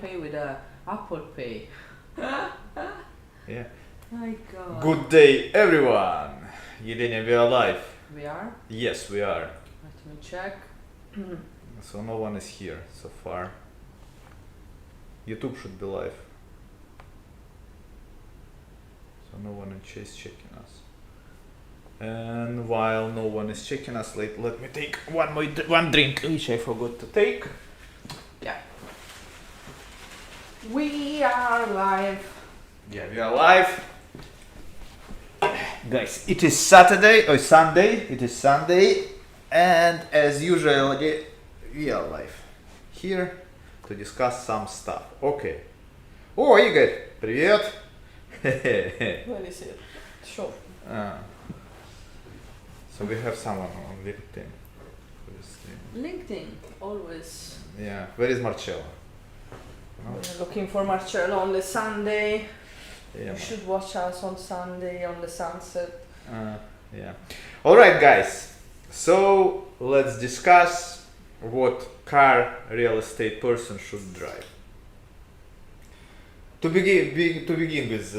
pay with a Apple Pay. Yeah. My God. Good day, everyone. Yelena, we are live. We are? Yes, we are. Let me check. So no one is here so far. YouTube should be live. So no one is checking us. And while no one is checking us, let me take one drink, which I forgot to take. Yeah. We are live. Yeah, we are live. Guys, it is Saturday or Sunday. It is Sunday, and as usual, we are live here to discuss some stuff. Okay. Oh, Игорь, привет. Where is it? Show. So we have someone on LinkedIn. LinkedIn, always. Yeah. Where is Marcello? No? We're looking for Marcello on the Sunday. Yeah. You should watch us on Sunday on the sunset. Yeah. All right, guys. So let's discuss what car real estate person should drive. To begin with,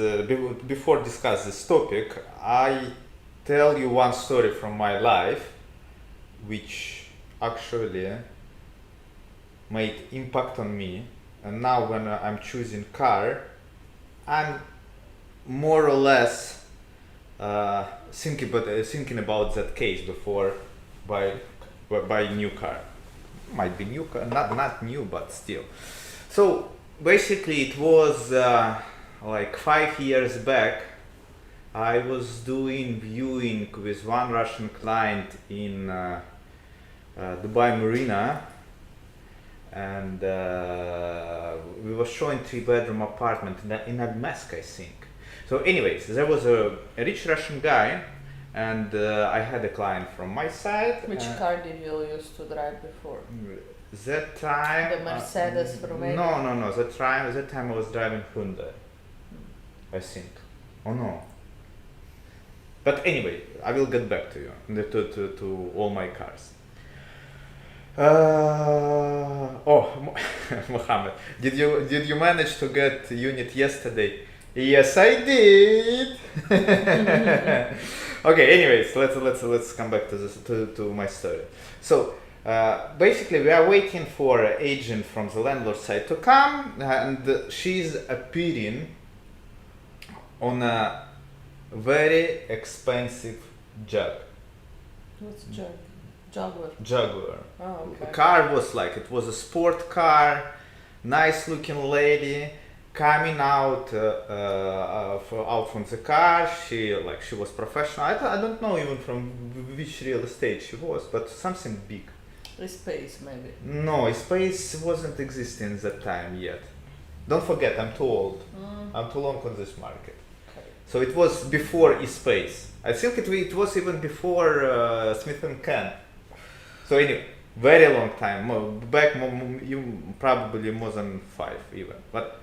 before discuss this topic, I tell you one story from my life, which actually made impact on me. And now when I'm choosing car, I'm more or less thinking about that case before buy new car. Might be new car, not new, but still. So basically, it was like 5 years back. I was doing viewing with one Russian client in Dubai Marina, and we were showing 3-bedroom apartment in Agmesk, I think. So anyways, there was a rich Russian guy, and I had a client from my side. Which car did you used to drive before? That time... The Mercedes from No. That time I was driving Hyundai, I think. Oh no. But anyway, I will get back to you, to all my cars. Mohammed, did you manage to get unit yesterday? Yes, I did. Okay. Anyways, let's come back to this to my story. So basically, we are waiting for an agent from the landlord side to come, and she's appearing on a very expensive Jag. What's Jag? Jaguar. Jaguar. Oh, okay. The car was it was a sport car, nice looking lady coming out from the car. She was professional. I don't know even from which real estate she was, but something big. Space maybe. No, Space wasn't existing at that time yet. Don't forget, I'm too old. I'm too long on this market. Okay. So it was before Space. I think it was even before Smith & Ken. So anyway, very long time back, you probably more than 5 even. But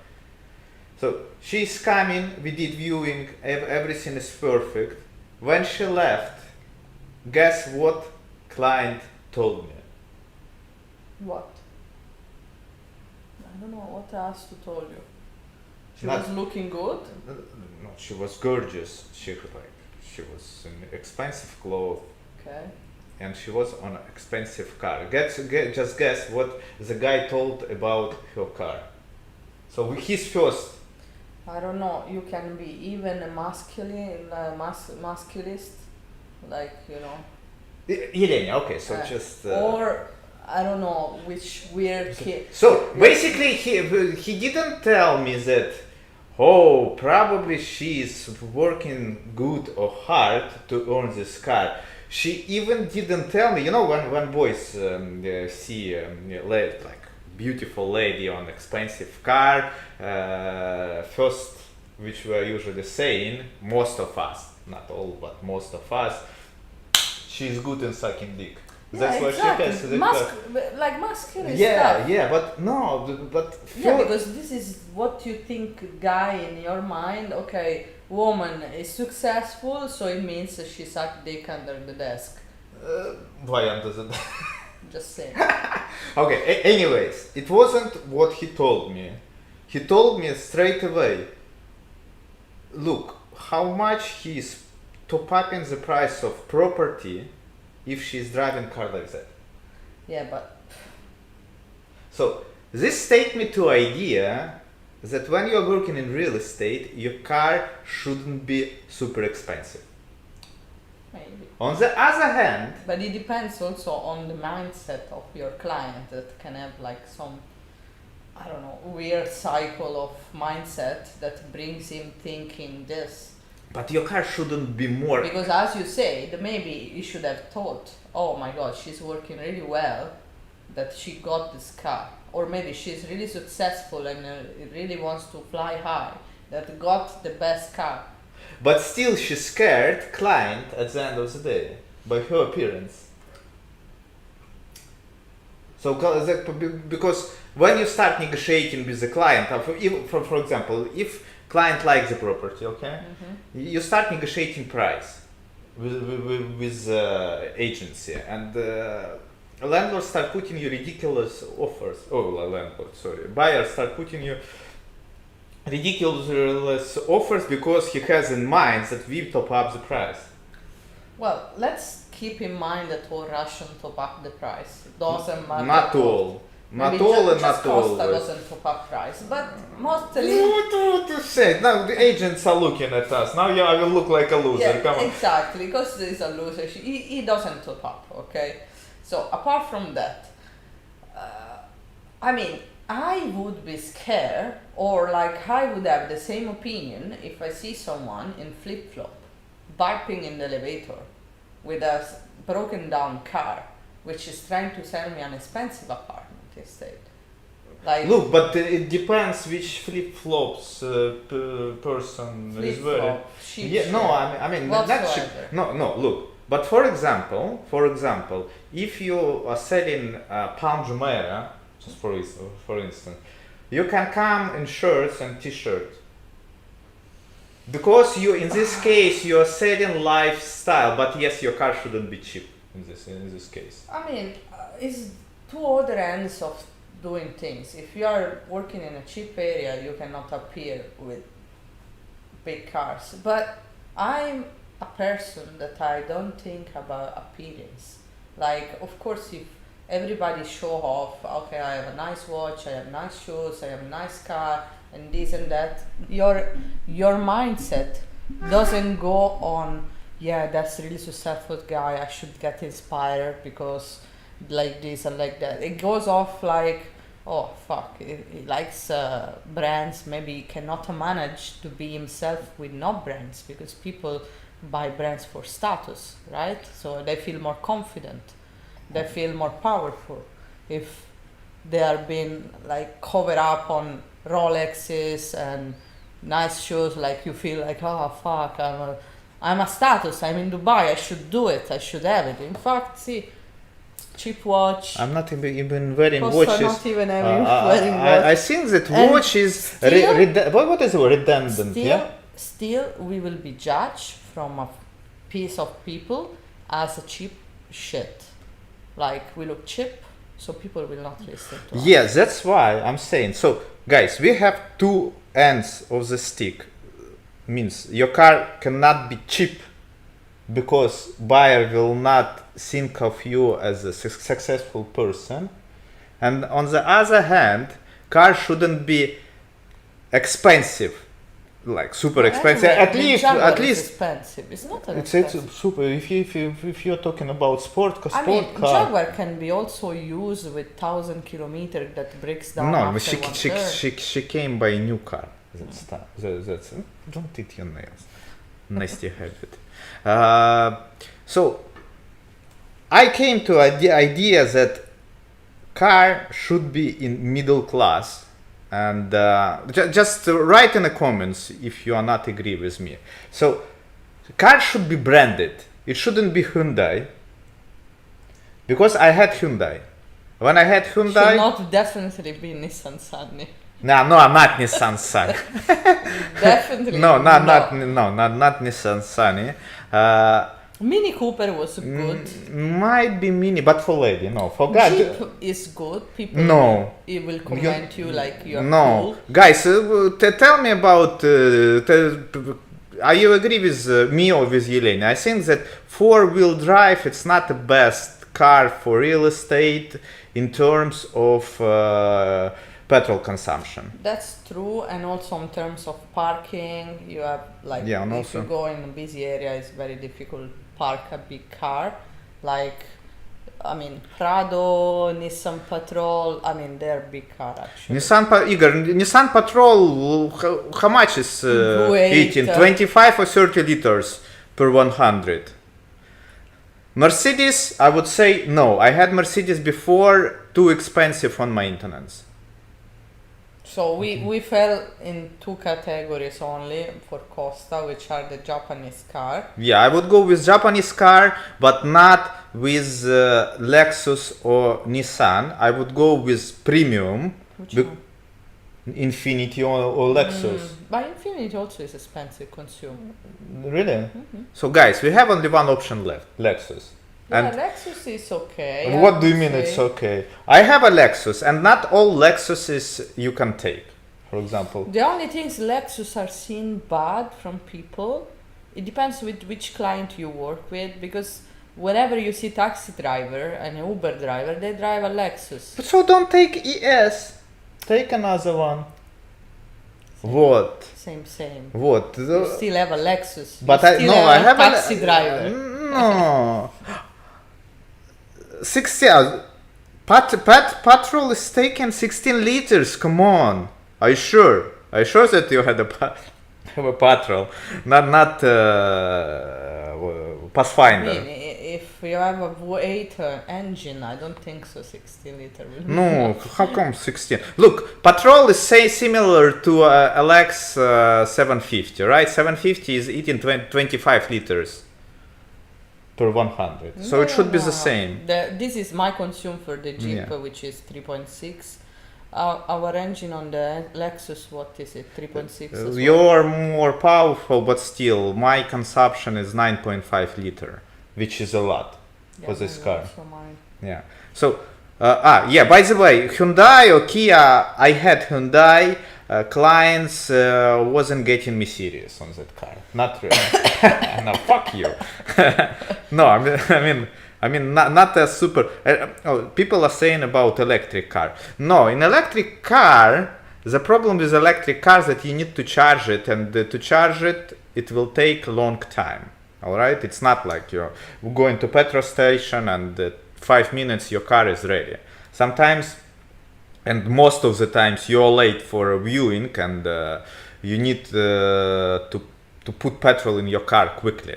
so she's coming. We did viewing. Everything is perfect. When she left, guess what client told me? What? I don't know what else to tell you. She Not- was looking good. No, she was gorgeous. She was in expensive clothes. Okay. And she was on an expensive car. Just guess what the guy told about her car. So his first. I don't know. You can be even a masculist, like Yelena, okay, so just. Or I don't know which weird kid. So basically, he didn't tell me that. Oh, probably she's working good or hard to earn this car. She even didn't tell me. When boys see beautiful lady on expensive car, first, which we are usually saying, most of us, not all, but most of us, she's good in sucking dick. That's what exactly. she says. Like masculine stuff. Yeah, but no, but yeah, because this is what you think, guy, in your mind. Okay, woman is successful, so it means that she sucked dick under the desk. Why under the desk? Just saying. Okay. Anyways, it wasn't what he told me. he told me straight away, look, how much he's top upping the price of property if she's driving car like that. Yeah, but So this take me to idea that when you're working in real estate, your car shouldn't be super expensive. maybe. On the other hand, But it depends also on the mindset of your client that can have like some, I don't know, weird cycle of mindset that brings him thinking this. but your car shouldn't be more. Because as you say, maybe you should have thought, oh my god, she's working really well, that she got this car. Or maybe she's really successful and really wants to fly high, that got the best car. But still, she scared client at the end of the day by her appearance. So because when you start negotiating with the client, for example, if client likes the property, okay, you start negotiating price with agency, and landlord start putting you ridiculous offers. Buyers start putting you ridiculous offers because he has in mind that we top up the price. Well, let's keep in mind that all Russian top up the price. Doesn't matter. Not all. Not Maybe all and just not all. Costa doesn't top up price, but mostly. What to say? Now the agents are looking at us. Now I will look like a loser. Yeah, Come on. exactly. Costa is a loser. He doesn't top up. Okay. So apart from that, I mean, I would be scared, or like I would have the same opinion if I see someone in flip flop, barping in the elevator, with a broken down car, which is trying to sell me an expensive apartment instead. Like Look, but it depends which flip flops person is wearing. flip-flop, sheep Yeah, no, shit, I mean not cheap. whatsoever. No. Look, but for example, if you are selling Palm Jumeirah, just for instance, you can come in shirts and t-shirts. Because you, in this case, you are selling lifestyle, but yes, your car shouldn't be cheap in this case. I mean, it's two other ends of doing things. If you are working in a cheap area, you cannot appear with big cars. But I'm a person that I don't think about appearance. Like, of course, if everybody show off, okay, I have a nice watch, I have nice shoes, I have a nice car, and this and that, your mindset doesn't go on, yeah, that's a really successful guy, I should get inspired because like this and like that. It goes off like, oh fuck, he likes brands, maybe he cannot manage to be himself with no brands, because people buy brands for status, right? So they feel more confident, they feel more powerful if they are being like covered up on Rolexes and nice shoes. Like you feel like, oh fuck, I'm a status, I'm in Dubai, I should do it, I should have it. In fact, see, cheap watch. I'm not even wearing Costa watches. not even wearing watch. I think that And watch is still- what is it, redundant? Yeah. Still, we will be judged from a piece of people as a cheap shit. Like we look cheap, so people will not listen to us. Yeah, that's why I'm saying. So, guys, we have two ends of the stick. Means your car cannot be cheap because buyer will not think of you as a successful person, and on the other hand, car shouldn't be expensive, like super expensive. Anyway, At the least, Jaguar at is least. expensive. It's not an It's expensive. super. If you're talking about sport I mean, car. Jaguar can be also used with 1,000 kilometers that breaks down No, after but she 1/3. she came by a new car. That's don't eat your nails. Nasty habit. So I came to the idea that car should be in middle class, and just write in the comments if you are not agree with me. So car should be branded. It shouldn't be Hyundai, because I had Hyundai. When I had Hyundai, Should not definitely be Nissan Sunny. no, I'm not Nissan Sunny. Definitely. No, not Nissan Sunny. Mini Cooper was good. Might be Mini, but for lady, no. For guy, Jeep is good. People no. it will comment you like you're No, cool. guys, tell me about. Are you agree with me or with Yelena? I think that four-wheel drive it's not the best car for real estate in terms of petrol consumption. That's true, and also in terms of parking, you have like Yeah, and if also- you go in a busy area, it's very difficult to park a big car. Like, I mean, Prado, Nissan Patrol. I mean, they're big car actually. Igor, Nissan Patrol, how much is eating? 25 or 30 liters per 100? Mercedes, I would say no. I had Mercedes before, too expensive on maintenance. So we fell in two categories only for Costa, which are the Japanese car. Yeah, I would go with Japanese car, but not with Lexus or Nissan. I would go with premium, Which one? Infiniti or Lexus. But Infinity also is expensive consume. Really? So guys, we have only one option left, Lexus. Yeah, And Lexus is okay. I what do you would mean say. it's okay? I have a Lexus, and not all Lexuses you can take. For example, The only things Lexus are seen bad from people. It depends with which client you work with, because whenever you see taxi driver and Uber driver, they drive a Lexus. so don't take ES. Take another one. What? Same. What? You still have a Lexus. But you I still no, I have taxi a driver. No. 16. Petrol is taking 16 liters. Come on. Are you sure? Are you sure that you had have a petrol, not I Pathfinder? mean, if you have a V8 engine, I don't think so. 16 liter will be No, enough. how come 16? Look, petrol is say similar to LX 750, right? 750 is eating 25 liters per 100, so it should be the same. This is my consume for the Jeep, Yeah. which is 3.6. Our engine on the Lexus, what is it? 3.6 as well? You're more powerful, but still, my consumption is 9.5 liter, which is a lot for this maybe car. also mine. Yeah. So, yeah. By the way, Hyundai or Kia, I had Hyundai clients wasn't getting me serious on that car. Not really. No, fuck you. No, I mean, not a super. People are saying about electric car. No, in electric car, the problem with electric cars that you need to charge it, and to charge it, it will take a long time. All right, it's not like you're going to petrol station and 5 minutes your car is ready. Sometimes, and most of the times, you're late for a viewing, and you need to put petrol in your car quickly.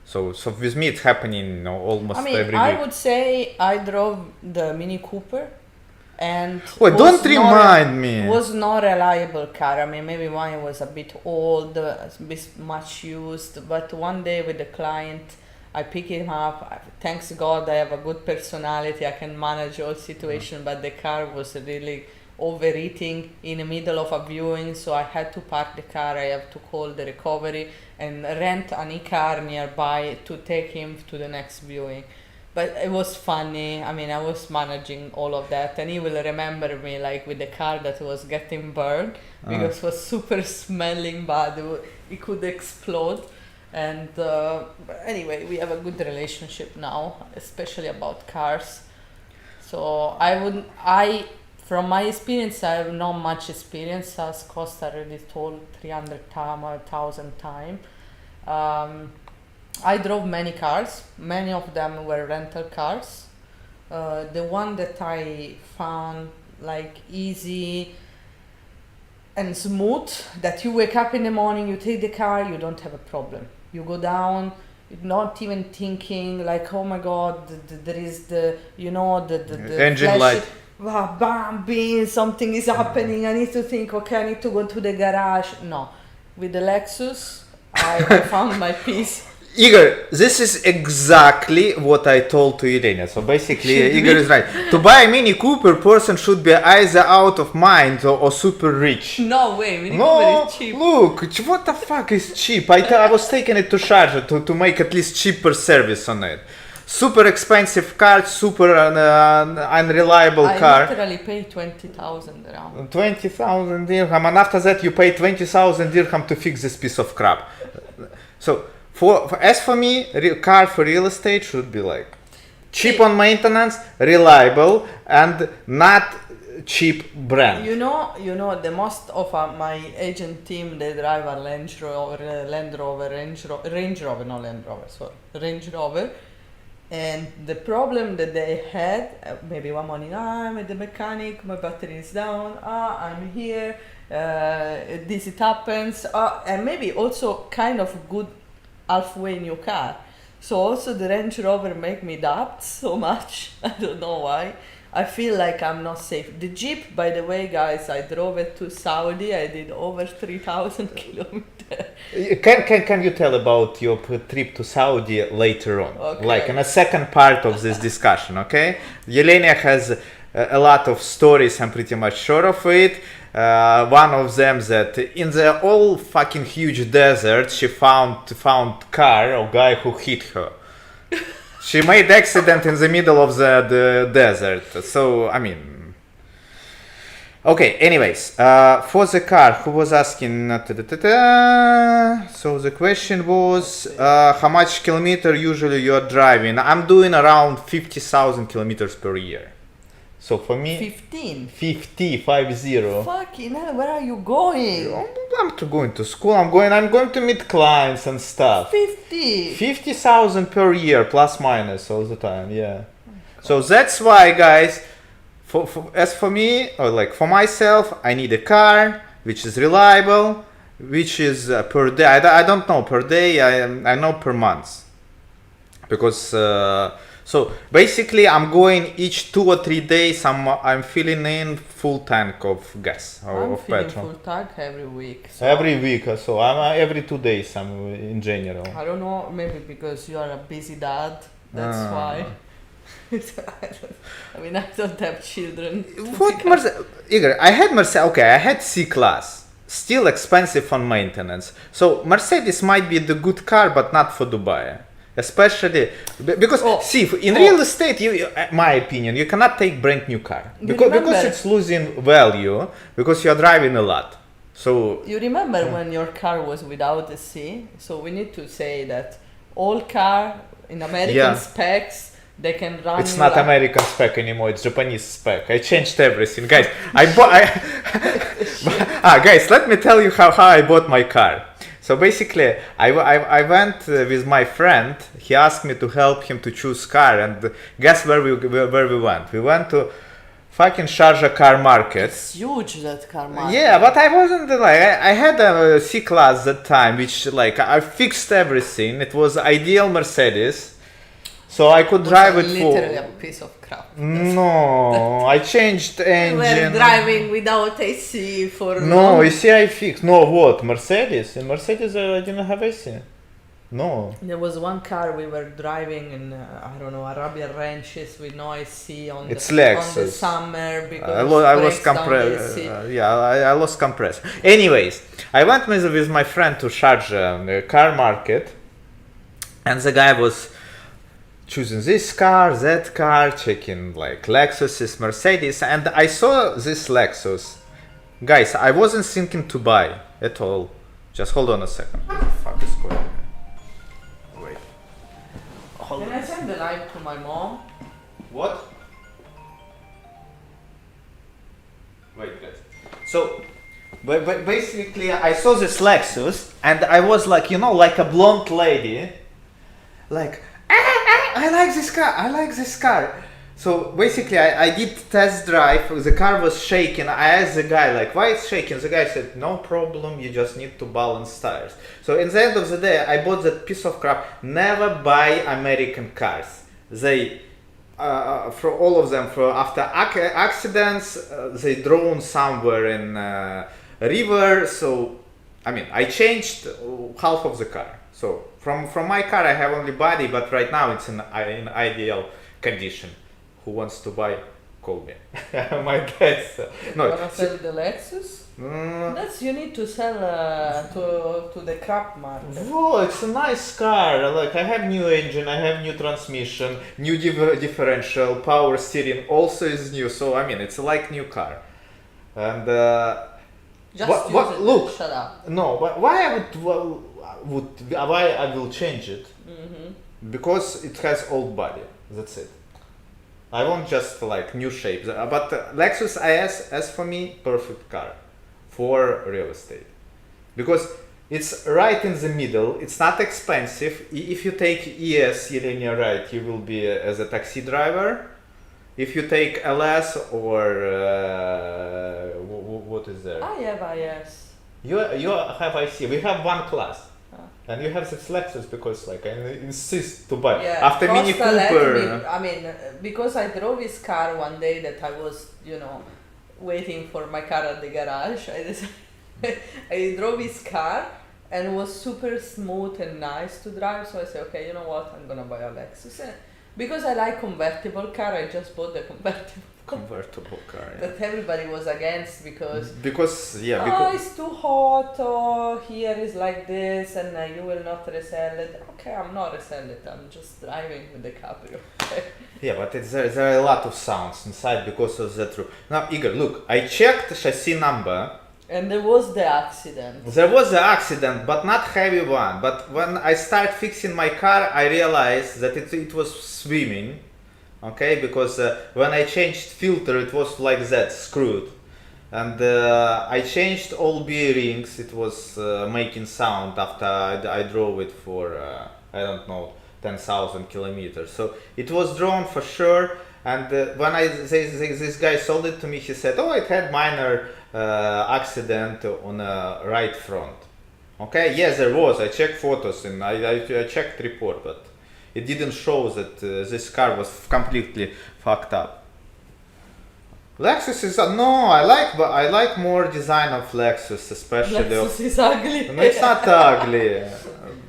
So with me, it's happening almost every week. I would say I drove the Mini Cooper, and Wait, don't remind me. Was not reliable car. I mean, maybe mine was a bit old, a bit much used. But one day with the client, I pick him up. Thanks God, I have a good personality. I can manage all situation. But the car was really overheating in the middle of a viewing, so I had to park the car. I have to call the recovery and rent an e-car nearby to take him to the next viewing. But it was funny. I mean, I was managing all of that, and he will remember me like with the car that was getting burned because it was super smelling bad. It could explode. And anyway, we have a good relationship now, especially about cars. So from my experience, I have not much experience, as Costa already told 300,000 times. I drove many cars. Many of them were rental cars. The one that I found like easy and smooth, that you wake up in the morning, you take the car, you don't have a problem. You go down, you're not even thinking like, oh my God, there is the engine light. Wow, bam, bing, something is happening. I need to think, okay, I need to go to the garage. No, with the Lexus, I found my peace. Igor, this is exactly what I told to Irene. So basically, Igor is right. To buy a Mini Cooper, person should be either out of mind or super rich. No way, Mini Cooper is cheap. Look, what the fuck is cheap? I was taking it to Sharjah to make at least cheaper service on it. Super expensive car, super unreliable car. I literally pay 20,000 dirham. 20,000 dirham, and after that you pay 20,000 dirham to fix this piece of crap. So, as for me, car for real estate should be like cheap on maintenance, reliable, and not cheap brand. You know, the most of my agent team, they drive a Range Rover. And the problem that they had, maybe one morning, I'm at the mechanic, my battery is down, I'm here, it happens, and maybe also kind of good halfway new car. So also the Range Rover make me doubt so much, I don't know why. I feel like I'm not safe. The Jeep, by the way, guys, I drove it to Saudi, I did over 3,000 kilometers. Can you tell about your trip to Saudi later on? Okay. Like in a second part of this discussion, okay? Yelena has a lot of stories, I'm pretty much sure of it. One of them that in the all fucking huge desert she found car or guy who hit her. She made accident in the middle of the desert. So I mean, okay. Anyways, for the car, who was asking? So the question was, how much kilometer usually you are driving? I'm doing around 50,000 kilometers per year. So for me, 50. Fucking hell, where are you going? I'm going to school. I'm going to meet clients and stuff. 50,000 per year, plus minus all the time. Yeah. So that's why, guys. As for me, or like for myself, I need a car which is reliable, which is per day. I don't know per day. I know per month, because. So basically, I'm going each 2 or 3 days. I'm filling in full tank of gas or of petrol. I'm filling full tank every week. So every week, so I'm every 2 days. I'm in general. I don't know, maybe because you are a busy dad. That's why. I don't have children. What Igor? I had Mercedes. Okay, I had C-Class. Still expensive on maintenance. So Mercedes might be the good car, but not for Dubai. Especially because in real estate, my opinion, you cannot take brand new car because it's losing value because you are driving a lot. So you remember when your car was without the C? So we need to say that all car in American specs, they can run. It's not American spec anymore. It's Japanese spec. I changed everything, guys. Guys, let me tell you how I bought my car. So basically, I went with my friend. He asked me to help him to choose car, and guess where we went? We went to fucking Sharjah car market. It's huge, that car market. Yeah, but I wasn't like I had a C-Class that time, which like I fixed everything. It was ideal Mercedes, so I could drive it for. Literally a piece of crap. No, I changed engine. We were driving without AC for. No, AC I fixed. No, what? Mercedes? In Mercedes I didn't have AC. No. There was one car we were driving in, I don't know, Arabian ranches with no AC on the summer because I lost compressor. I lost compressor. Anyways, I went with my friend to Sharjah, the car market, and the guy was choosing this car, that car, checking like Lexuses, Mercedes, and I saw this Lexus. Guys, I wasn't thinking to buy at all. Just hold on a second. What the fuck is going on? Wait. Can I send the live to my mom? What? Wait, guys. So, basically, I saw this Lexus, and I was like, like a blonde lady, like, I like this car. So basically, I did test drive. The car was shaking. I asked the guy, like, why it's shaking? The guy said, no problem, you just need to balance tires. So in the end of the day, I bought that piece of crap. Never buy American cars. They, for all of them, after accidents, they drown somewhere in a river. So, I mean, I changed half of the car. So from my car I have only body, but right now it's in ideal condition. Who wants to buy? Call me. My guess. You wanna sell the Lexus? That's you need to sell to the crap market. Whoa, it's a nice car. Like I have new engine, I have new transmission, new differential, power steering also is new. So I mean, it's like new car. And just use it. Look, shut up. no, but why I will change it? Because it has old body. That's it. I want just like new shapes. But Lexus IS, as for me, perfect car for real estate, because it's right in the middle. It's not expensive. If you take ES linear right, you will be as a taxi driver. If you take LS or what is there? I have IS. You have IC. We have one class. And you have this Lexus because like I insist to buy. Yeah, after Costa Mini Cooper. let me, I mean, because I drove his car one day that I was, waiting for my car at the garage. I drove his car and it was super smooth and nice to drive. So I said, okay, you know what? I'm gonna buy a Lexus. And because I like convertible car, I just bought the convertible car. Yeah. That everybody was against because it's too hot, or here is like this, and you will not resell it. Okay, I'm not resell it. I'm just driving with the Cabrio. Yeah, but there are a lot of sounds inside because of that roof. Now, Igor, look, I checked chassis number. And there was the accident. There was the accident, but not heavy one. But when I start fixing my car, I realized that it was swimming. Okay, because when I changed filter, it was like that, screwed. And I changed all bearings. It was making sound after I drove it for, I don't know, 10,000 kilometers. So it was drawn for sure. And when this guy sold it to me, he said, oh, it had minor accident on a right front. Okay, yes, there was. I checked photos and I checked report, but it didn't show that this car was completely fucked up. Lexus is no, I like more design of Lexus, especially. Lexus is ugly. No, it's not ugly.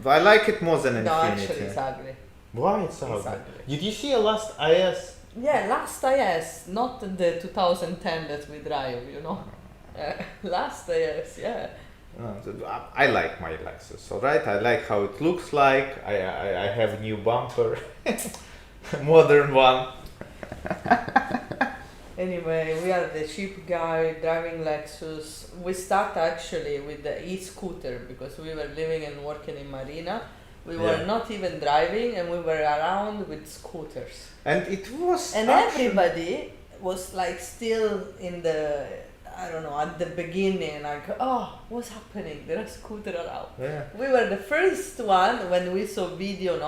I like it more than Infiniti. No, actually, it's ugly. Why it's ugly? Did you see a last IS? Yeah, last IS, not the 2010 that we drive, last IS, yeah. I like my Lexus, alright? I like how it looks like. I have new bumper, modern one. Anyway, we are the cheap guy driving Lexus. We start actually with the e-scooter because we were living and working in Marina. We were not even driving and we were around with scooters. And it was everybody was like still in the, I don't know, at the beginning, like, oh, what's happening? There are scooters around. Yeah. We were the first one when we saw video,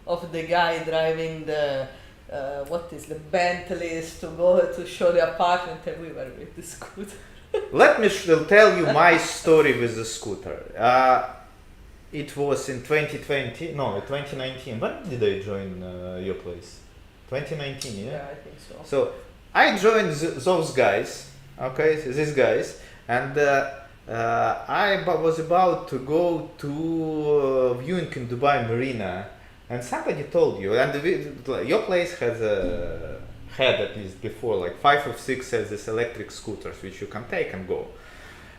of the guy driving the, the Bentleys to go to show the apartment, and we were with the scooter. Let me tell you my story with the scooter. It was in 2019. When did I join your place? 2019, yeah? Yeah, I think so. So I joined those guys, these guys, and I was about to go to viewing in Dubai Marina, and somebody told you, and your place has had at least before, like 5 or 6 has these electric scooters which you can take and go.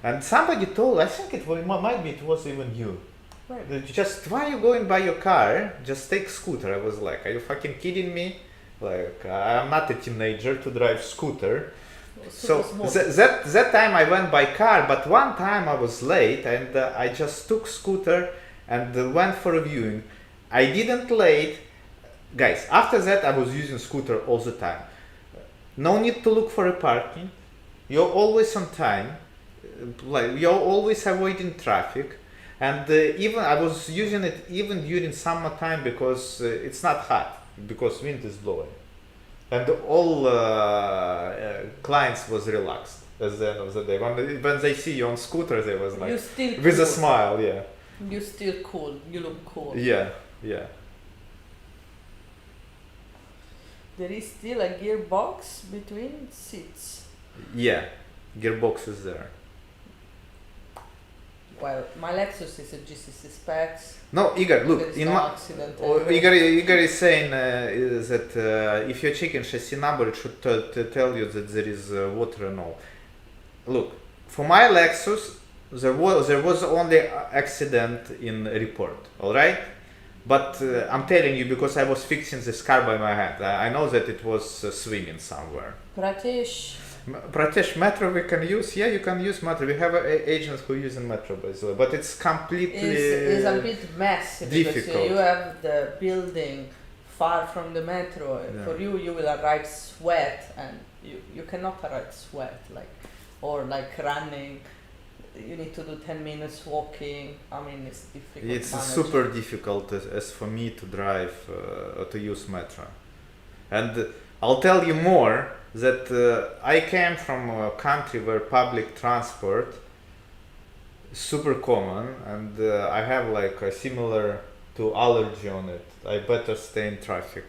And somebody told, I think it was even you. Right. Just why are you going by your car? Just take scooter. I was like, are you fucking kidding me? Like, I'm not a teenager to drive scooter. So that time I went by car, but one time I was late and I just took scooter and went for a viewing. I didn't late. Guys, after that I was using scooter all the time. No need to look for a parking. You're always on time. Like, you're always avoiding traffic. And even I was using it even during summertime because it's not hot, because wind is blowing. And all clients was relaxed at the end of the day. When they see you on scooter, they was like, with a smile, yeah. You're still cool, you look cool. Yeah. There is still a gearbox between seats. Yeah, gearbox is there. well, my Lexus is a GCC specs. No, Igor, There look, is in no my, accident. Igor is saying is that if you're checking chassis number, it should tell you that there is water and all. Look, for my Lexus, there was only accident in report, all right? But I'm telling you because I was fixing this car by my hand. I know that it was swimming somewhere. Pratesh, Metro we can use. Yeah, you can use Metro. We have agents who use Metro by the way, but it's completely It's a bit messy difficult. because you have the building far from the metro. Yeah. For you will arrive sweat, and you cannot arrive sweat or running. You need to do 10 minutes walking. I mean, it's difficult. It's managing. super difficult as for me to drive to use Metro, and I'll tell you more that I came from a country where public transport is super common, and I have like a similar to allergy on it. I better stay in traffic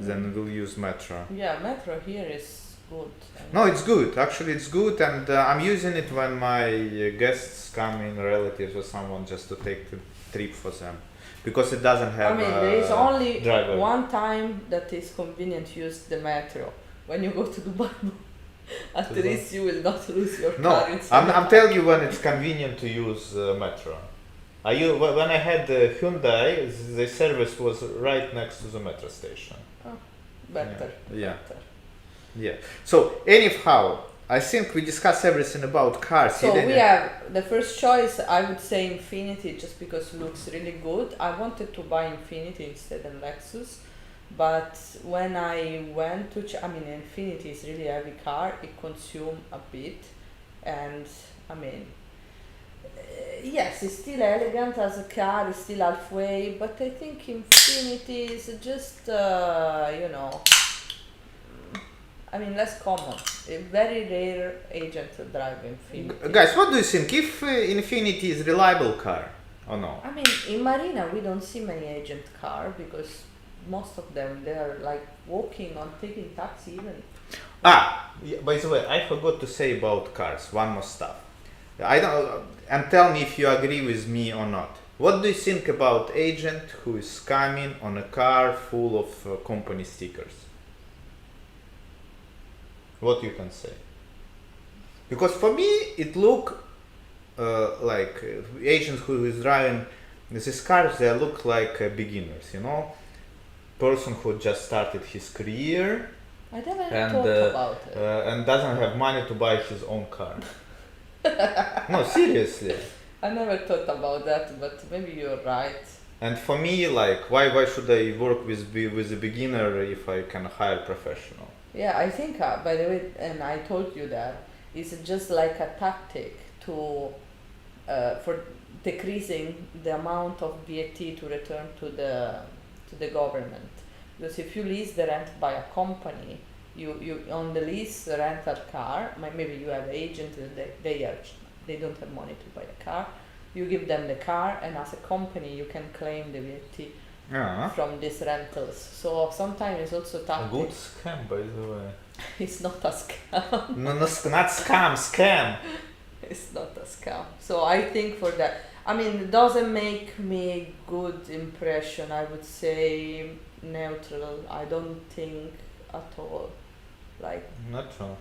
than will use Metro. Yeah, metro here is good. No, it's good. Actually, it's good, and I'm using it when my guests come in, relatives or someone, just to take the trip for them, because it doesn't have. I mean, there is only driver. one time that is convenient to use the metro. When you go to Dubai, at least you will not lose your car. I'm telling you when it's convenient to use Metro. When I had the Hyundai, the service was right next to the metro station. Oh, better. Yeah. Better. Yeah. So anyhow, I think we discussed everything about cars. So we have the first choice. I would say Infiniti, just because it looks really good. I wanted to buy Infiniti instead of Lexus, but when I went to, Infiniti is really a heavy car. It consumes a bit, and I mean, yes, it's still elegant as a car. It's still halfway, but I think Infiniti is just less common. A very rare agent to drive Infiniti. Guys, what do you think? If Infiniti is reliable car or no? I mean, in Marina we don't see many agent car because most of them they are like walking or taking taxi even. By the way, I forgot to say about cars. One more stuff. And tell me if you agree with me or not. What do you think about agent who is coming on a car full of company stickers? What you can say? Because for me it look like agents who is driving these cars, they look like beginners, person who just started his career I never thought about it. And doesn't have money to buy his own car. No, seriously. I never thought about that, but maybe you're right. And for me, like, why should I work with a beginner if I can hire professional? Yeah, I think, by the way, and I told you that, it's just like a tactic to, for decreasing the amount of VAT to return to the government. Because if you lease the rent by a company, you on the lease rental car, maybe you have agents and they don't have money to buy a car. You give them the car, and as a company you can claim the VAT from these rentals. So sometimes it's also tactic. A good scam, by the way. It's not a scam. No, not scam, scam. It's not a scam. So I think for that, it doesn't make me good impression. I would say neutral. I don't think at all. Like, neutral.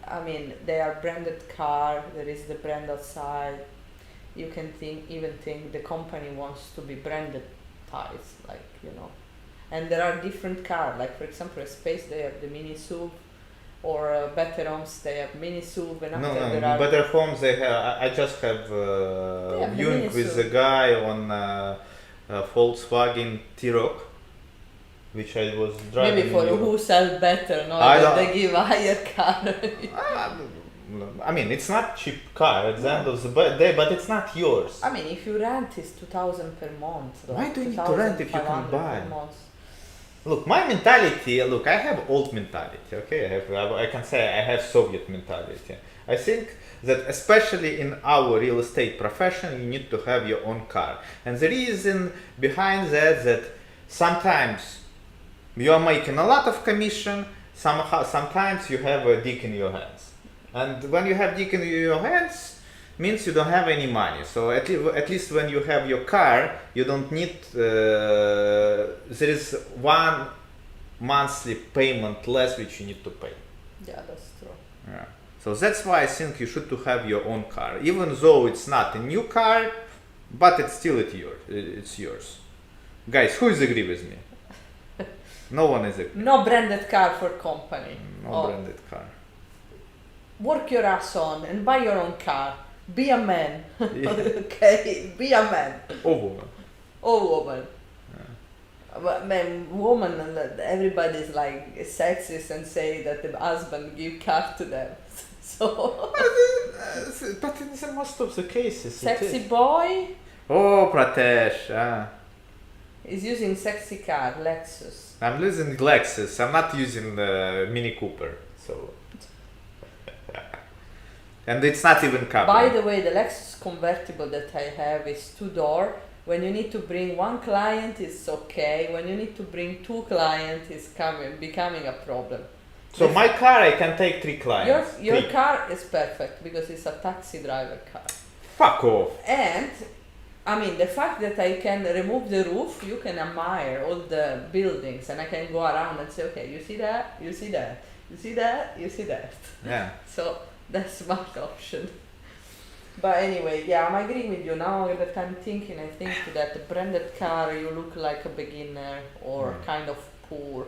They are branded car. There is the brand outside. You can even think the company wants to be branded ties, And there are different cars. Like for example, Space they have the mini SUV, or Better Homes they have mini SUV. And after there are Better Homes they have. I just have viewing with a guy on Volkswagen T-Roc, which I was driving. Maybe for who sell better, they give a higher car. It's not cheap car at the end of the day, but it's not yours. If you rent, it's 2,000 per month. Why do you need to rent if you can buy? Look, my mentality. Look, I have old mentality. Okay, I can say I have Soviet mentality. I think that especially in our real estate profession, you need to have your own car, and the reason behind that sometimes you are making a lot of commission. Sometimes you have a dick in your hands. And when you have dick in your hands, means you don't have any money. So at least when you have your car, you don't need. There is one monthly payment less which you need to pay. Yeah, that's true. Yeah. So that's why I think you should to have your own car, even though it's not a new car, but it's still it's yours. Guys, who is agree with me? No one is agree. No branded car for company. No branded car. Work your ass on and buy your own car. Be a man. Okay, be a man. Or woman. Or woman. But man, woman, everybody's like sexist and say that the husband give car to them. So. But in the most of the cases. Sexy boy. Oh, Pratesh. Is using sexy car, Lexus. I'm using Lexus. I'm not using the Mini Cooper. So. And it's not even covered. By the way, the Lexus convertible that I have is 2-door. When you need to bring one client, it's okay. When you need to bring 2 clients, it's becoming a problem. So my car, I can take 3 clients. Your car is perfect because it's a taxi driver car. Fuck off. And I mean, the fact that I can remove the roof, you can admire all the buildings, and I can go around and say, okay, you see that, you see that, you see that, you see that. Yeah. So that's smart option. But anyway, yeah, I'm agreeing with you. Now that I'm thinking, I think that a branded car, you look like a beginner or kind of poor.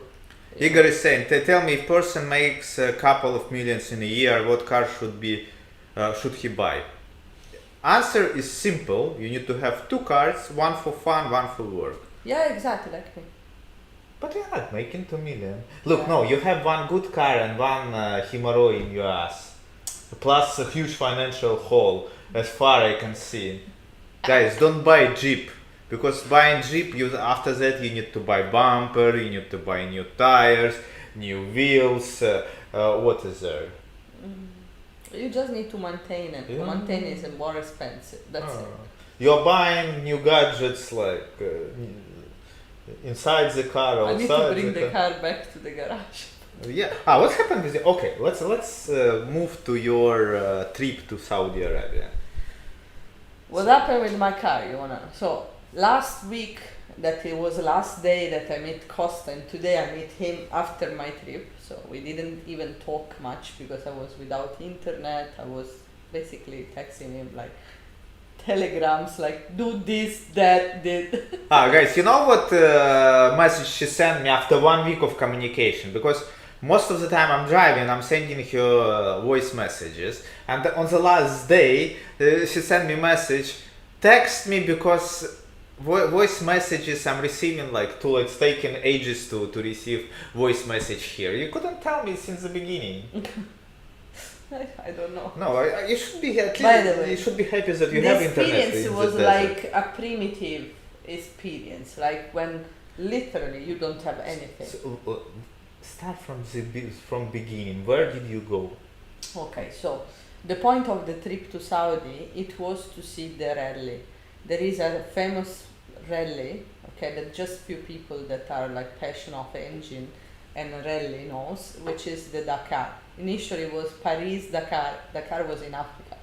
Igor is saying, tell me, if person makes a couple of millions in a year, what car should he buy? Answer is simple. You need to have 2 cars, one for fun, one for work. Yeah, exactly like me. But you're not making 2 million. Look, no, you have one good car and one hemorrhoid in your ass. Plus a huge financial hole, as far I can see. Guys, don't buy a Jeep. Because buying Jeep, after that you need to buy bumper, you need to buy new tires, new wheels, what is there? You just need to maintain it. Yeah. Maintain is more expensive. That's it. You're buying new gadgets like inside the car, outside I need to bring the car back to the garage. Yeah. What happened with it? Okay, let's move to your trip to Saudi Arabia. What happened with my car? You wanna? So last week, that it was the last day that I met Costa, and today I met him after my trip. So we didn't even talk much because I was without internet. I was basically texting him like telegrams, like do this, that, did. Guys, you know what message she sent me after 1 week of communication? Because most of the time I'm driving, I'm sending her voice messages, and on the last day she sent me message, text me because voice messages I'm receiving it's taking ages to receive voice message here. You couldn't tell me since the beginning. I don't know. No, you should be at By the way, you should be happy that you the have internet. experience was like a primitive experience, like when literally you don't have anything. So, start from beginning. Where did you go? Okay, so the point of the trip to Saudi, it was to see the rally. There is a famous rally, okay, that just few people that are like passion of engine and rally knows, which is the Dakar. Initially it was Paris, Dakar. Dakar was in Africa,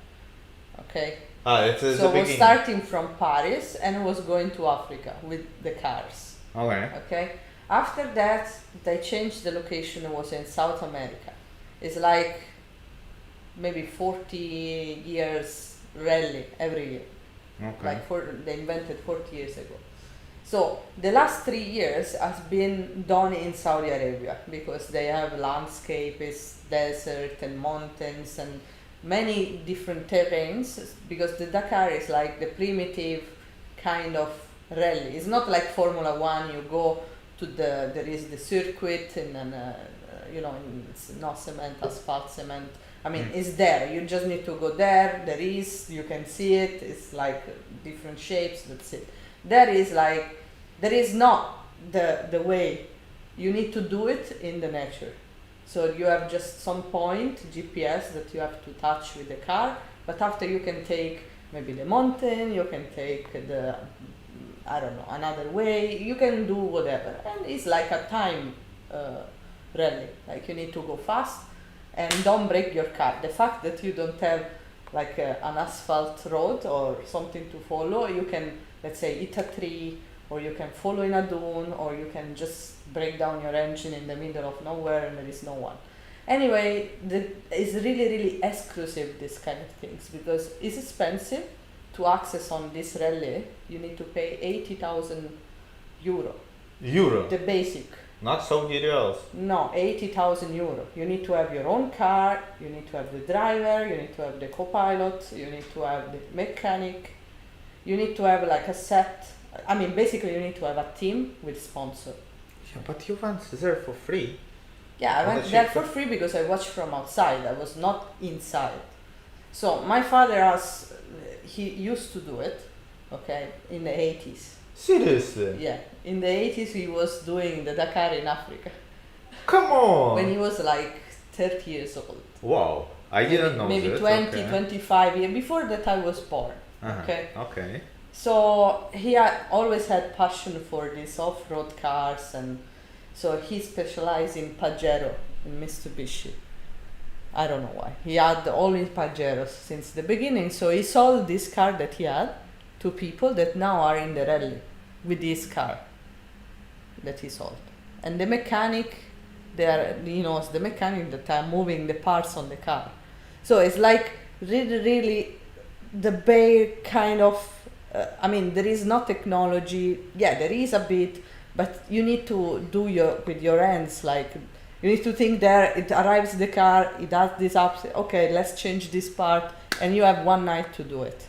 okay? It's so the it was starting from Paris and was going to Africa with the cars. Okay. Okay. After that, they changed the location. It was in South America. It's like maybe 40 years rally every year. Okay. They invented 40 years ago. So the last 3 years has been done in Saudi Arabia because they have landscape, it's desert and mountains and many different terrains, because the Dakar is like the primitive kind of rally. It's not like Formula One. You go to there is the circuit and then it's not cement, asphalt, cement. I mean, it's there. You just need to go there. You can see it. It's like different shapes. That's it. There is not the way. You need to do it in the nature. So you have just some point, GPS, that you have to touch with the car. But after you can take maybe the mountain, you can take another way. You can do whatever. And it's like a time rally. Like you need to go fast and don't break your car. The fact that you don't have like an asphalt road or something to follow, you can, let's say, hit a tree, or you can follow in a dune, or you can just break down your engine in the middle of nowhere and there is no one. Anyway, it's really exclusive, this kind of things, because it's expensive to access on this rally. You need to pay 80,000 euro. Euro? The basic. Not Saudi riyals? No, 80,000 euro. You need to have your own car, you need to have the driver, you need to have the co-pilot, you need to have the mechanic, you need to have like a set. I mean, basically you need to have a team with sponsor. Yeah, but you went there for free. Yeah, I went there for free because I watched from outside. I was not inside. So my father he used to do it, okay, in the 80s. Seriously? Yeah, in the 80s he was doing the Dakar in Africa. Come on! When he was like 30 years old. Wow, I didn't know maybe that. 20, okay. 25 years before that I was born. Okay. Okay. So he always had passion for these off-road cars, and so he specialized in Pajero and Mitsubishi. I don't know why. He had only Pajeros since the beginning. So he sold this car that he had to people that now are in the rally with this car that he sold. And the mechanic, it's the mechanic that are moving the parts on the car. So it's like really the bare kind of, there is no technology. Yeah, there is a bit, but you need to do with your hands, like you need to think there, it arrives the car, it does this up, okay, let's change this part, and you have one night to do it.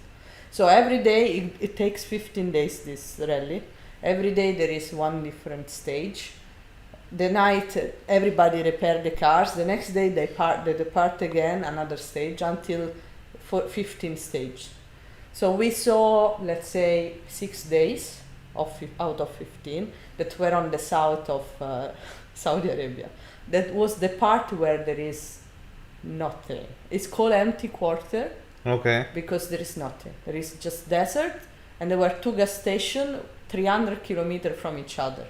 So every day, it takes 15 days, this rally. Every day there is one different stage. The night, everybody repair the cars. The next day they depart again, another stage, until 15 stage. So we saw, let's say, 6 days out of 15 that were on the south of Saudi Arabia. That was the part where there is nothing. It's called empty quarter. Okay. Because there is nothing. There is just desert, and there were 2 gas stations 300 kilometers from each other.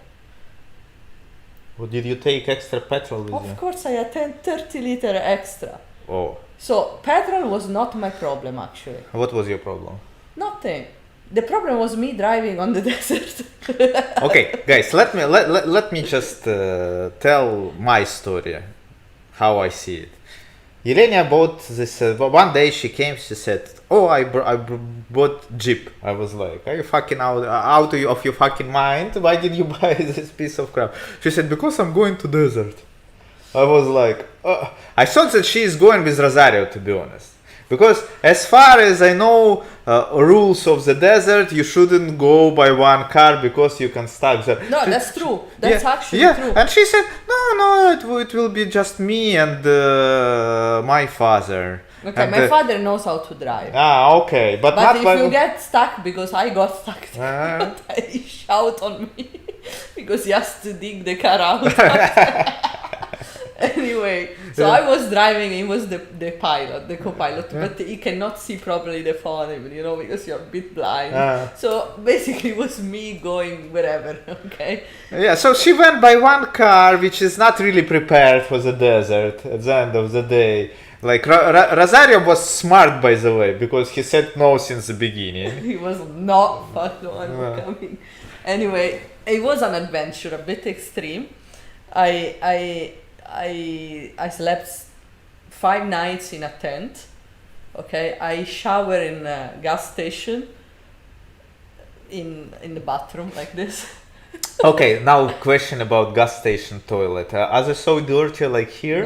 Well, did you take extra petrol with you? Of course, I had 30 liter extra. Oh. So petrol was not my problem, actually. What was your problem? Nothing. The problem was me driving on the desert. Okay, guys, let me just tell my story, how I see it. Yelena bought this. One day she came. She said, "Oh, I bought Jeep." I was like, "Are you fucking out of your fucking mind? Why did you buy this piece of crap?" She said, "Because I'm going to desert." I was like, I thought that she is going with Rosario, to be honest. Because as far as I know, rules of the desert, you shouldn't go by one car because you can stuck there. No, that's true. That's actually true. And she said, no, it will be just me and my father. Okay, and my father knows how to drive. Okay, but But not if you get stuck, because I got stuck, he shout on me because he has to dig the car out. Anyway, so I was driving, he was the pilot, the co-pilot, but he cannot see properly the phone, because you're a bit blind. So basically it was me going wherever, okay? Yeah, so she went by one car, which is not really prepared for the desert at the end of the day. Like, Rosario was smart, by the way, because he said no since the beginning. He was not fun one coming. Anyway, it was an adventure, a bit extreme. I slept 5 nights in a tent. Okay, I shower in a gas station in the bathroom like this. Okay, now question about gas station toilet. Are they so dirty like here?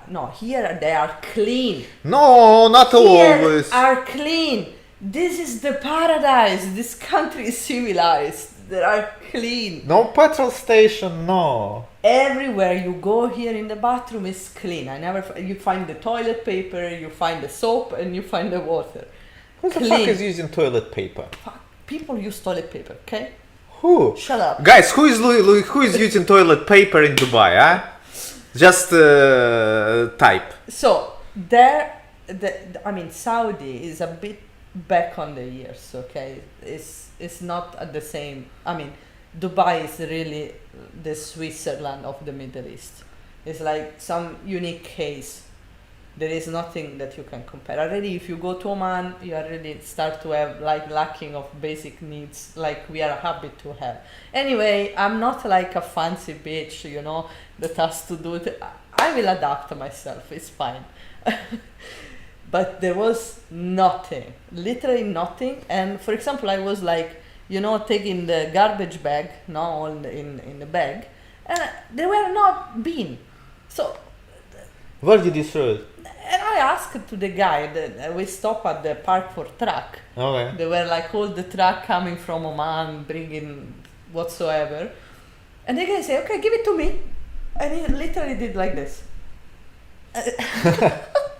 No, here they are clean. No, not always. Here are clean. This is the paradise. This country is civilized. They are clean. No petrol station, no. Everywhere you go here in the bathroom is clean. You find the toilet paper, you find the soap, and you find the water. Who the fuck is using toilet paper? People use toilet paper, okay? Who? Shut up. Guys, who is using toilet paper in Dubai, huh? Just type. So, Saudi is a bit back on the years, okay? It's not at the same, Dubai is really the Switzerland of the Middle East. It's like some unique case. there is nothing that you can compare. Already, if you go to Oman, you already start to have like lacking of basic needs, like we are happy to have. Anyway, I'm not like a fancy bitch, you know, that has to do it. I will adapt myself. It's fine. But there was nothing, literally nothing. And for example, I was like, you know, taking the garbage bag, no, all in the bag, and there were not bin. So Where did you throw it? and I asked to the guy that we stop at the park for truck. Okay. They were like all the truck coming from Oman, bringing whatsoever. And the guy said, okay, give it to me. And he literally did like this.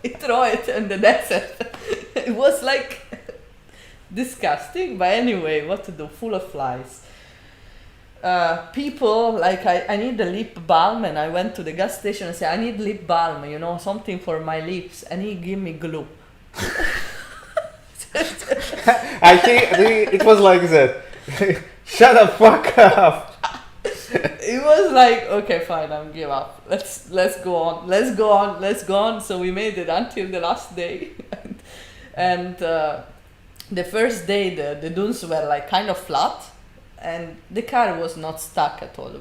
He threw it in the desert. It was like disgusting, but anyway, what to do? Full of flies. People, like I need a lip balm, and I went to the gas station and said, I need lip balm, you know, something for my lips, and he gave me glue. I think it was like that. Shut the fuck up. It was like, okay, fine, I'm give up. Let's go on. So we made it until the last day, and the first day the dunes were like kind of flat, and the car was not stuck at all.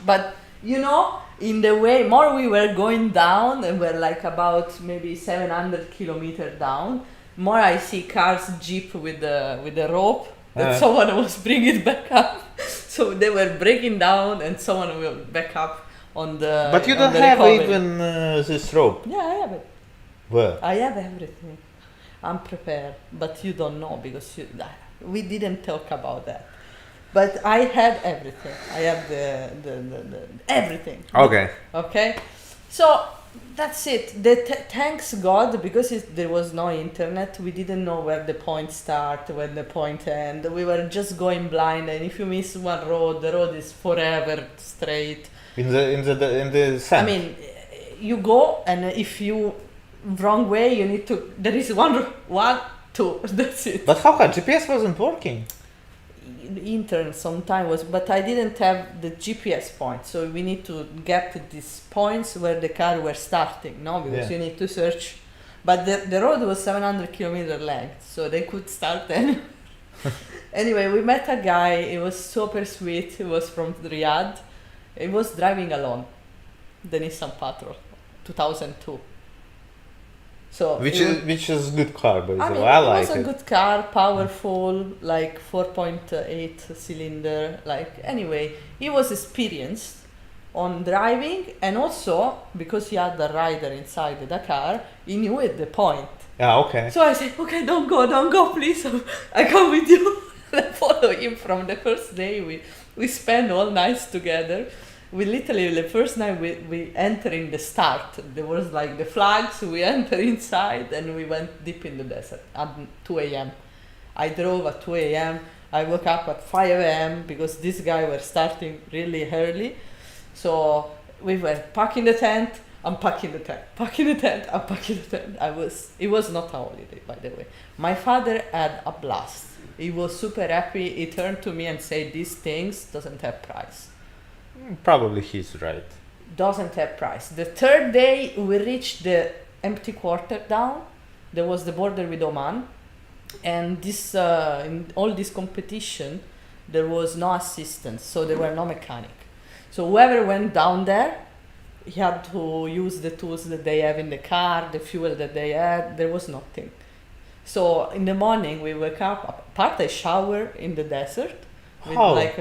But you know, in the way more we were going down, and we're like about maybe 700 kilometers down, more I see cars, jeep with the rope that someone was bringing back up. So they were breaking down, and someone will back up on the. But you don't have even this rope. Yeah, I have it. Where? I have everything. I'm prepared, but you don't know because we didn't talk about that. But I had everything. I have the everything. Okay. Okay. So that's it. Thanks God, because there was no internet. We didn't know where the point start, where the point end. We were just going blind, and if you miss one road, the road is forever straight. In the sand. I mean, you go, and if you wrong way, you need to. There is one, two. That's it. But how come GPS wasn't working? Internet sometime was, but I didn't have the GPS point, so we need to get to these points where the car were starting, no, because you need to search. But the road was 700 kilometer length, so they could start anywhere. Anyway, we met a guy. He was super sweet. He was from Riyadh. He was driving alone the Nissan Patrol 2002. So which is good car, by the way. it I like was a good car, powerful, like 4.8 cylinder. Like anyway, he was experienced on driving, and also because he had the rider inside the car, he knew at the point. Yeah, okay. So I said, okay, don't go, please. I come with you. I follow him from the first day. We spent all nights together. We literally, the first night we enter in the start. There was like the flags, we enter inside, and we went deep in the desert at 2 a.m. I drove at 2 a.m. I woke up at 5 a.m. because this guy were starting really early. So we were packing the tent, unpacking the tent, packing the tent, unpacking the tent. It was not a holiday, by the way. My father had a blast. He was super happy. He turned to me and said, these things doesn't have price. Probably he's right. Doesn't have price. The third day we reached the empty quarter down. There was the border with Oman, and this in all this competition there was no assistance, so there were no mechanic. So whoever went down there, he had to use the tools that they have in the car, the fuel that they had. There was nothing. So in the morning we wake up. Part I shower in the desert. With like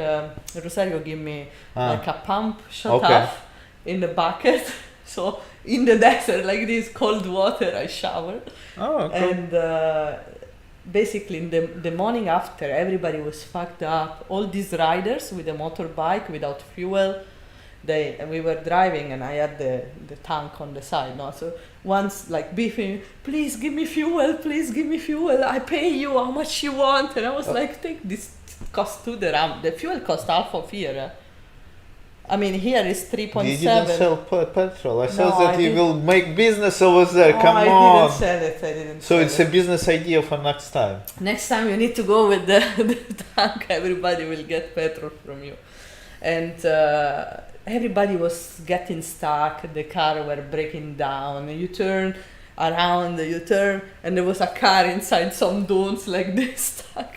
Rosario give me like a pump shut off in the bucket. So in the desert, like this cold water, I shower. Oh, cool. And basically in the morning after, everybody was fucked up. All these riders with a motorbike without fuel. We were driving, and I had the tank on the side. No? So once like beefing, please give me fuel. I pay you how much you want. And I was like, take this. Cost 2 dirham. The fuel cost half of here. I mean, here is 3.7. You didn't sell petrol. I thought that you will make business over there. Come on. I didn't sell it. So it's a business idea for next time. Next time you need to go with the tank. Everybody will get petrol from you. And everybody was getting stuck, the car were breaking down, you turn around, you turn, and there was a car inside some dunes like this stuck.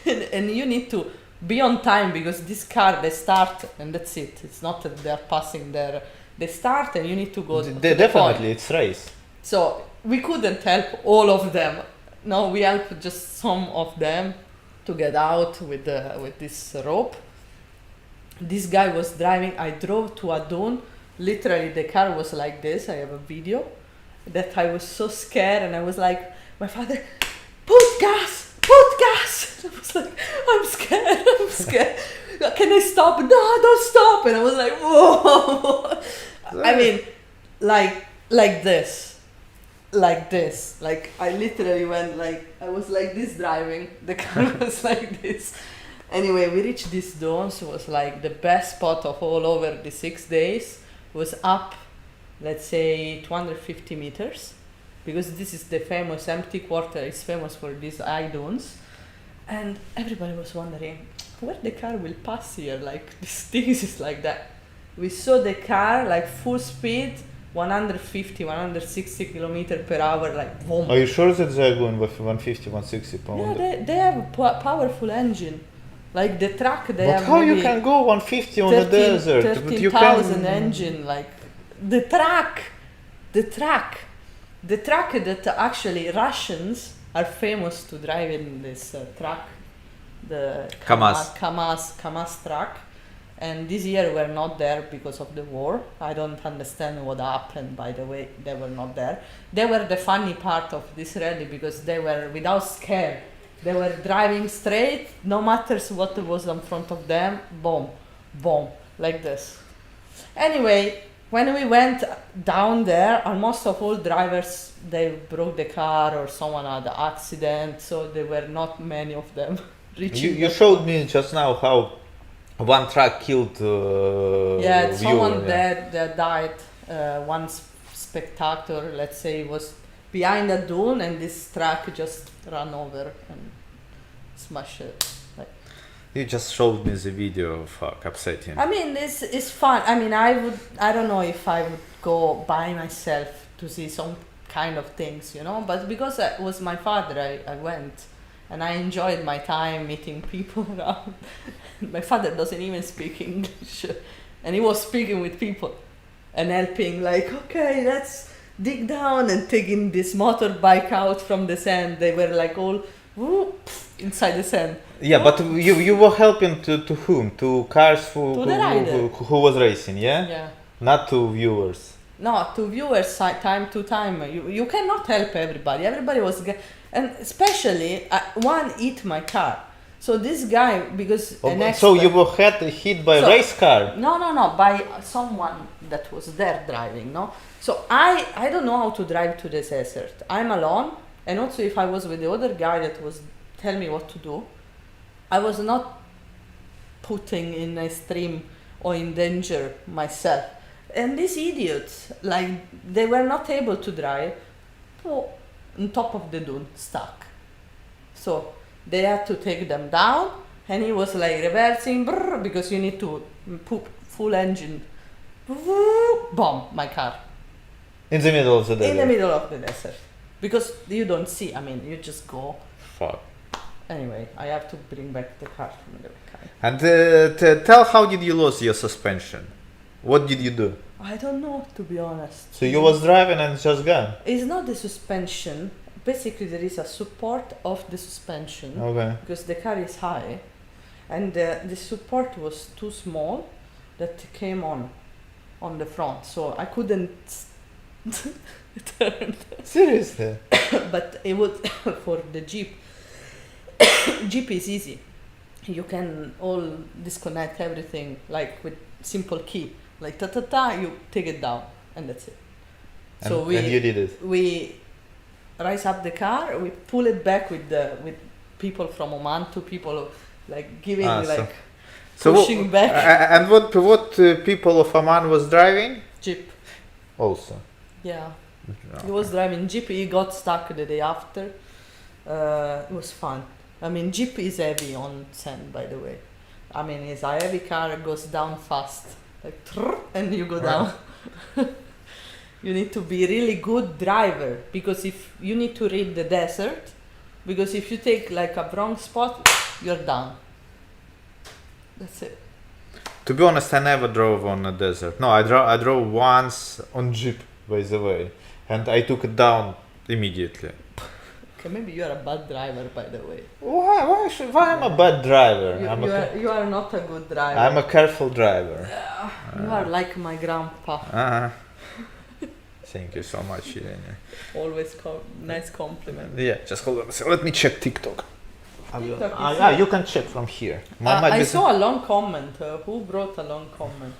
And you need to be on time because this car, they start and that's it. It's not that they're passing there. They start and you need to go to the Definitely, point. it's race. So we couldn't help all of them. No, we helped just some of them to get out with this rope. This guy was driving. I drove to a dune. Literally, the car was like this. I have a video that I was so scared, and I was like, my father, put gas, put gas. I was like, I'm scared, I'm scared. Can I stop? No, don't stop. And I was like, whoa. I mean, like this. Like I literally went like, I was like this driving. The car was like this. Anyway, we reached this dunes. It was like the best spot of all over the 6 days. It was up, let's say 250 meters, because this is the famous empty quarter. It's famous for these high dunes, and everybody was wondering where the car will pass here. Like this thing is like that. We saw the car like full speed, 150, 160 kilometers per hour, like boom. Are you sure that they're going with 150, 160 pound? Yeah, they have a powerful engine. Like the truck, they but have how you maybe can go 150 on the desert? 13,000 engine, like the truck that actually Russians are famous to drive in this truck, the Kamaz truck. And this year we're not there because of the war. I don't understand what happened, by the way, they were not there. They were the funny part of this rally because they were without scare. They were driving straight, no matters what was in front of them, boom, boom, like this. Anyway, when we went down there, almost of all drivers, they broke the car or someone had an accident, so there were not many of them reaching. You showed me just now how one truck killed someone that died. One spectator, let's say, was behind a dune and this truck just ran over and smashed it. You just showed me the video of upsetting. I mean, it's fun. I mean, I don't know if I would go by myself to see some kind of things, you know, but because it was my father, I went and I enjoyed my time meeting people around. My father doesn't even speak English and he was speaking with people and helping, like, okay, let's dig down, and taking this motorbike out from the sand. They were like all inside the sand. Yeah, but you were helping to whom? To cars who was racing, yeah? Yeah. Not to viewers. No, to viewers, time to time. You cannot help everybody. Everybody was, and especially one hit my car. So this guy, because so you were hit by a race car? No, by someone that was there driving, no? So I don't know how to drive to the desert. I'm alone, and also if I was with the other guy that was tell me what to do, I was not putting in a stream or in danger myself. And these idiots, like, they were not able to drive on top of the dune, stuck. So they had to take them down, and he was like reversing, because you need to put full engine. Boom, my car. In the middle of the desert? In the middle of the desert. Because you don't see, I mean, you just go. Fuck. Anyway, I have to bring back the car from the car. And tell, how did you lose your suspension? What did you do? I don't know, to be honest. So you was driving and just gone? It's not the suspension. Basically, there is a support of the suspension. Okay. Because the car is high. And the support was too small that came on the front. So I couldn't turn. Seriously? But it would, for the Jeep. Jeep is easy. You can all disconnect everything like with simple key. Like you take it down and that's it. So and you did it. We rise up the car, we pull it back with people from Oman, two people like giving pushing back. And what people of Oman was driving? Jeep. Also. Yeah. He was driving Jeep. He got stuck the day after. It was fun. I mean, Jeep is heavy on sand, by the way. I mean, it's a heavy car, goes down fast. like and you go down. You need to be really good driver, because if you need to read the desert, because if you take like a wrong spot, you're done. That's it. To be honest, I never drove on a desert. No, I drove once on Jeep, by the way, and I took it down immediately. Okay, maybe you are a bad driver, by the way. Why I'm a bad driver? You are not a good driver. I'm a careful driver. You are like my grandpa. Thank you so much, Irene. Always nice compliment. Yeah, just hold on a second. Let me check TikTok. TikTok You can check from here. I saw a long comment. Who brought a long comment?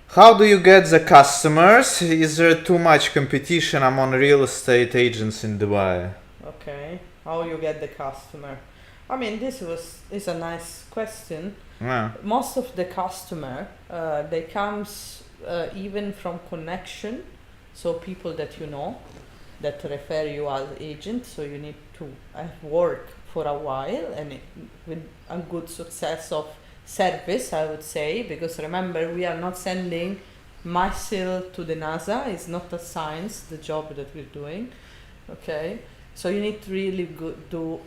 How do you get the customers? Is there too much competition among real estate agents in Dubai? Okay, how you get the customer? I mean, is a nice question. Yeah. Most of the customer, they comes even from connection, so people that you know, that refer you as agent. So you need to work for a while and with a good success of service, I would say, because remember, we are not sending missile to the NASA. It's not a science, the job that we're doing. Okay, so you need to really do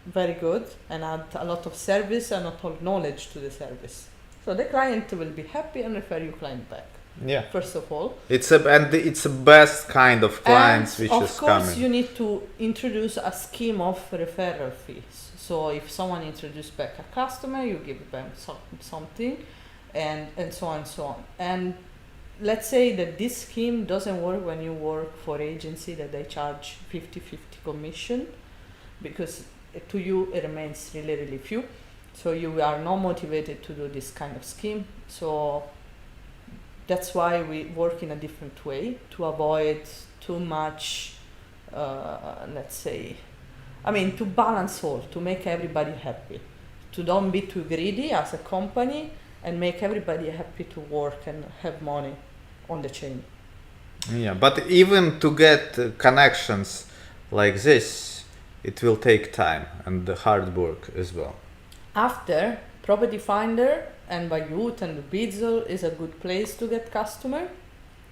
very good and add a lot of service and a lot of knowledge to the service. So the client will be happy and refer you client back. Yeah. First of all, It's a best kind of clients and which of is course coming. you need to introduce a scheme of referral fees. So if someone introduces back a customer, you give them something, and so on and so on. And let's say that this scheme doesn't work when you work for agency that they charge 50-50 commission, because to you it remains really, really few. So you are not motivated to do this kind of scheme. So that's why we work in a different way to avoid too much, let's say, to balance all, to make everybody happy, to don't be too greedy as a company and make everybody happy to work and have money on the chain. Yeah, but even to get connections like this, it will take time and the hard work as well. After, Property Finder and Bayut and Bidzol is a good place to get customer.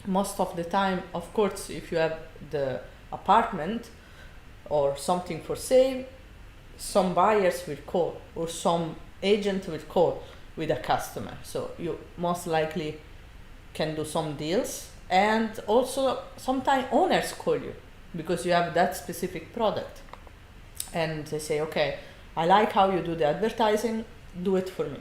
Most of the time, of course, if you have the apartment or something for sale, some buyers will call or some agent will call with a customer. So you most likely can do some deals, and also sometimes owners call you because you have that specific product and they say, okay, I like how you do the advertising, do it for me.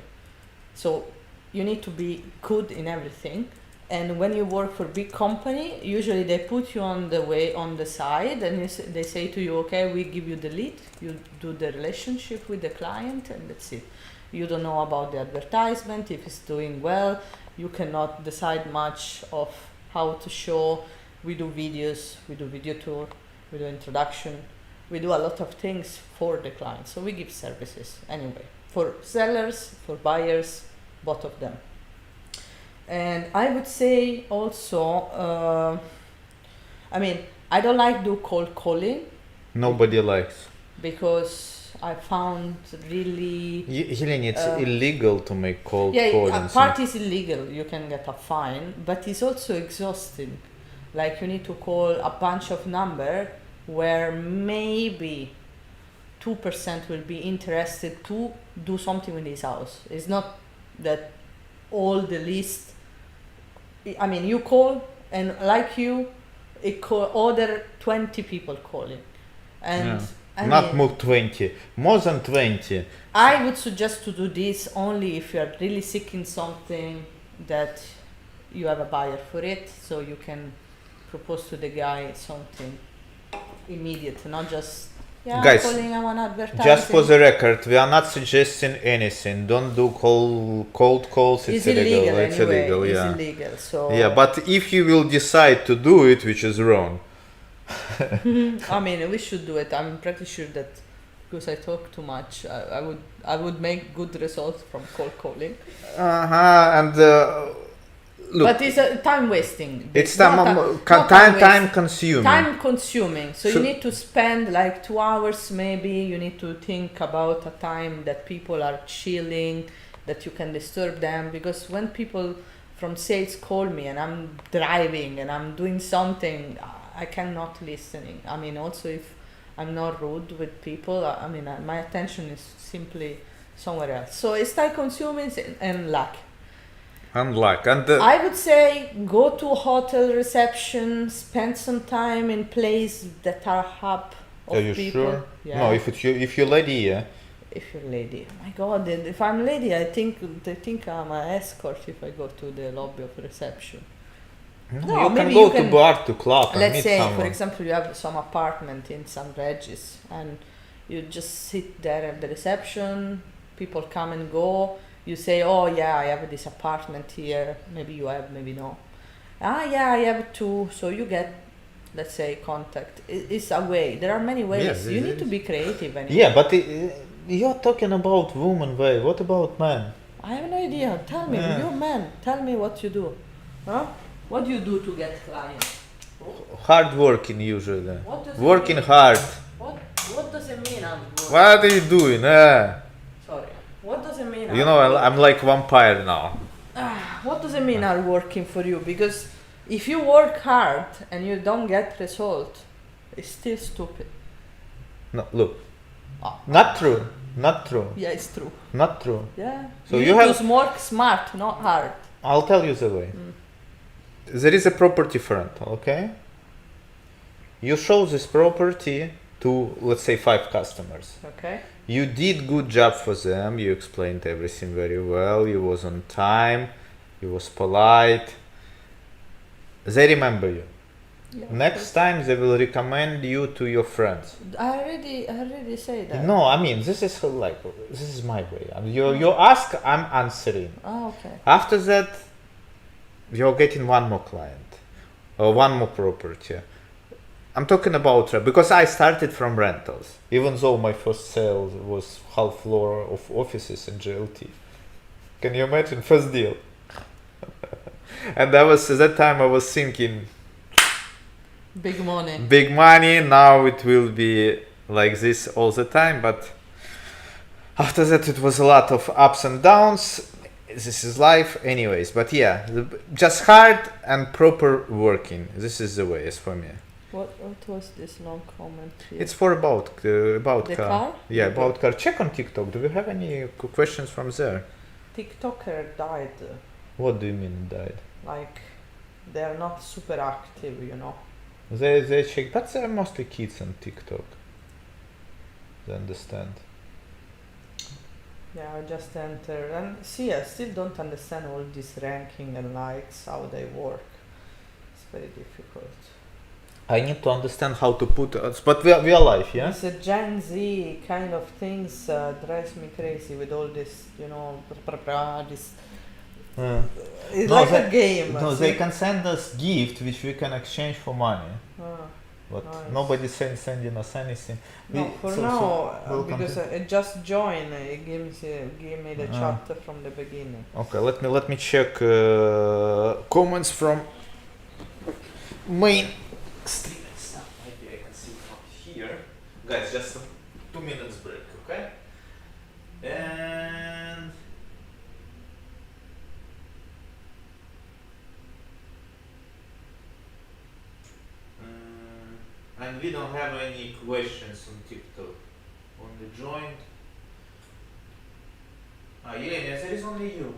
So you need to be good in everything. And when you work for big company, usually they put you on the side, and they say to you, okay, we give you the lead, you do the relationship with the client, and that's it. You don't know about the advertisement, if it's doing well. You cannot decide much of how to show. We do videos, we do video tour, we do introduction. We do a lot of things for the client. So we give services anyway, for sellers, for buyers, both of them. And I would say also, I don't like do cold calling. Nobody likes. Because I found really... Helene, it's illegal to make cold calling. Yeah, part is illegal, you can get a fine, but it's also exhausting. Like you need to call a bunch of numbers where maybe 2% will be interested to do something with his house. It's not that all the list... you call, and like you, it call other 20 people calling. And not more 20, more than 20. I would suggest to do this only if you are really seeking something that you have a buyer for it, so you can propose to the guy something immediate, not just guys, calling, I want advertising. Just for the record, we are not suggesting anything. Don't do cold calls. It's illegal. Anyway. It's illegal. It's Yeah. illegal. So yeah, but if you will decide to do it, which is wrong. we should do it. I'm pretty sure that because I talk too much, I would make good results from cold calling. And look, but it's time wasting. It's time consuming. Time consuming. So you need to spend like 2 hours maybe. You need to think about a time that people are chilling, that you can disturb them, because when people from sales call me and I'm driving and I'm doing something, I cannot listening. I mean, also if I'm not rude with people, I mean, my attention is simply somewhere else. So it's time consuming and luck. And luck. And I would say go to hotel reception, spend some time in place that are hub of are you people. sure? Yeah. No, if you're lady, yeah. If you're lady, my God! And if I'm lady, I think they think I'm an escort if I go to the lobby of reception. No, you can go to bar, to club, and let's meet say, someone. for example, you have some apartment in San Regis, and you just sit there at the reception. People come and go. You say, "Oh yeah, I have this apartment here. Maybe you have, maybe no." Ah yeah, I have two. So you get, let's say, contact. It's a way. There are many ways. Yes, you need to be creative. Anyway. Yeah, but you're talking about woman way. What about man? I have no idea. Tell me, you man. Tell me what you do. Huh? What do you do to get clients? Hard working usually. What does Working it mean? hard. What does it mean? I'm working? What are you doing? Sorry. What does it mean? You know, I'm like vampire now. What does it mean are working for you? Because if you work hard and you don't get result, it's still stupid. No, look. Not true. Not true. Yeah, it's true. Not true. Yeah. So you you need have to work smart, not hard. I'll tell you the way. There is a property front, okay? You show this property to, let's say, 5 customers. Okay. You did good job for them. You explained everything very well. You was on time. You was polite. They remember you. Yeah, Next time they will recommend you to your friends. I already say that. No, I mean this is my way. I mean, you ask, I'm answering. Oh, okay. After that, you're getting one more client or one more property. I'm talking about because I started from rentals, even though my first sale was half floor of offices in GLT. Can you imagine first deal? And at that time I was thinking big money. Big money. Now it will be like this all the time, but after that it was a lot of ups and downs. This is life anyways, but yeah, just hard and proper working. This is the way for me. What was this long comment here? It's for about the car. Yeah, about car. Check on TikTok. Do we have any questions from there? TikToker died. What do you mean died? Like, they're not super active, you know. They check, but they're mostly kids on TikTok. They understand. Yeah, I just entered and see. I still don't understand all this ranking and likes, how they work. It's very difficult. I need to understand how to put us, but we are live, yeah? It's a Gen Z kind of things drives me crazy with all this, you know, this. It's No, like a game. No, they can send us gift which we can exchange for money. But nice. nobody sending us anything. No, for now, because I just joined, it gave me the chapter from the beginning. Okay, let me check comments from main stream and stuff. Maybe I can see from here. Guys, just a 2 minutes break, okay? And we don't have any questions on TikTok. Only joined. Elena, there is only you.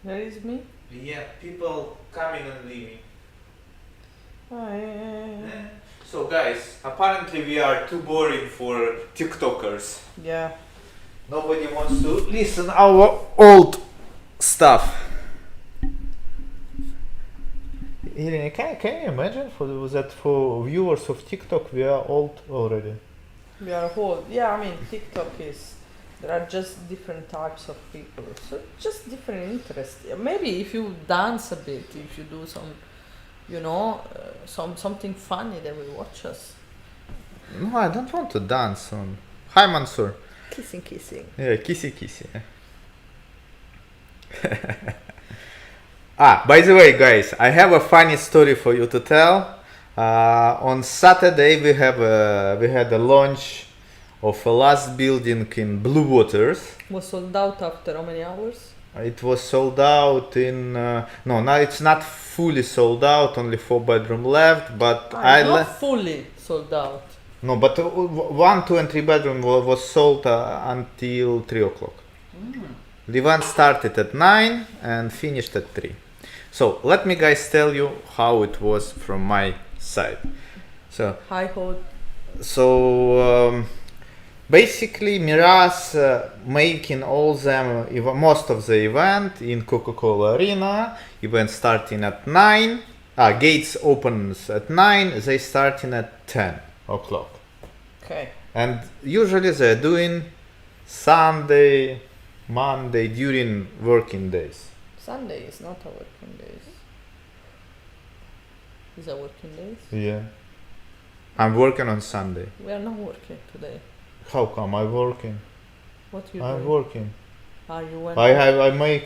There is me? Yeah, people coming and leaving. Yeah. So guys, apparently we are too boring for TikTokers. Yeah. Nobody wants to listen our old stuff. Irene, can you imagine for viewers of TikTok we are old already? We are old. Yeah, I mean TikTok is, there are just different types of people, so just different interests. Maybe if you dance a bit, if you do some, you know, something funny, they will watch us. No, I don't want to dance on. Hi Mansoor. Kissing. Yeah, kissy. By the way, guys, I have a funny story for you to tell. On Saturday we had a launch of a last building in Bluewaters. Was sold out after how many hours? It was sold out in no, now it's not fully sold out, only 4-bedroom left, but Not fully sold out. no, but 1, 2 and 3 bedroom was sold until 3 o'clock. The event started at 9 and finished at 3. So let me guys tell you how it was from my side. So basically Meraas making all them most of the event in Coca-Cola Arena. Event starting at 9. Gates opens at 9. They starting at 10 o'clock. Okay. And usually they're doing Sunday, Monday during working days. Sunday is not a working days. Is a working days? Yeah. I'm working on Sunday. We are not working today. How come I'm working? What you I'm doing? working. Are you working? I We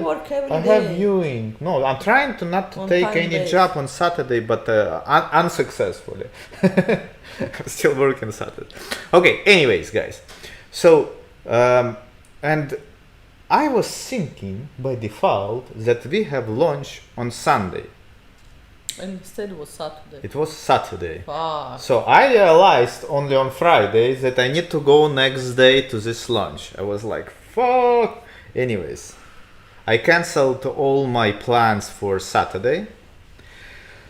work every I day. have viewing. No, I'm trying to not to On take time any base. job on Saturday, but unsuccessfully. I'm still working Saturday. Okay, anyways, guys. So, and I was thinking by default that we have lunch on Sunday. And instead it was Saturday. It was Saturday. Fuck. So I realized only on Friday that I need to go next day to this lunch. I was like, fuck. Anyways, I canceled all my plans for Saturday.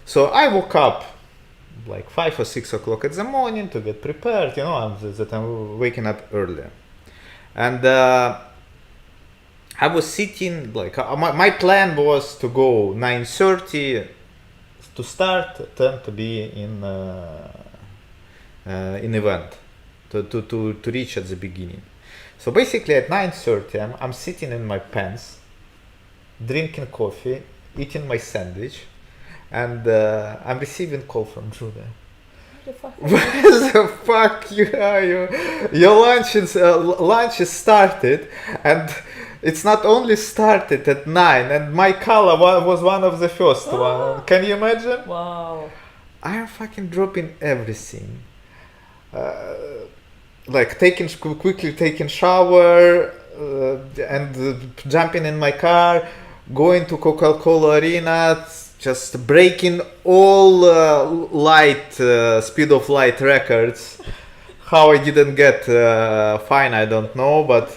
So I woke up like 5 or 6 o'clock in the morning to get prepared. You know, I'm waking up earlier. And I was sitting, like, my plan was to go 9:30 to start, 10 to be in event, to reach at the beginning. So basically at 9:30 I'm sitting in my pants, drinking coffee, eating my sandwich, and I'm receiving call from Julia. Where the fuck you are? Your lunch is started, and it's not only started at 9, and my color was one of the first one. Can you imagine? Wow. I am fucking dropping everything. Like quickly taking shower and jumping in my car, going to Coca-Cola Arena, just breaking all speed of light records. How I didn't get fine, I don't know, but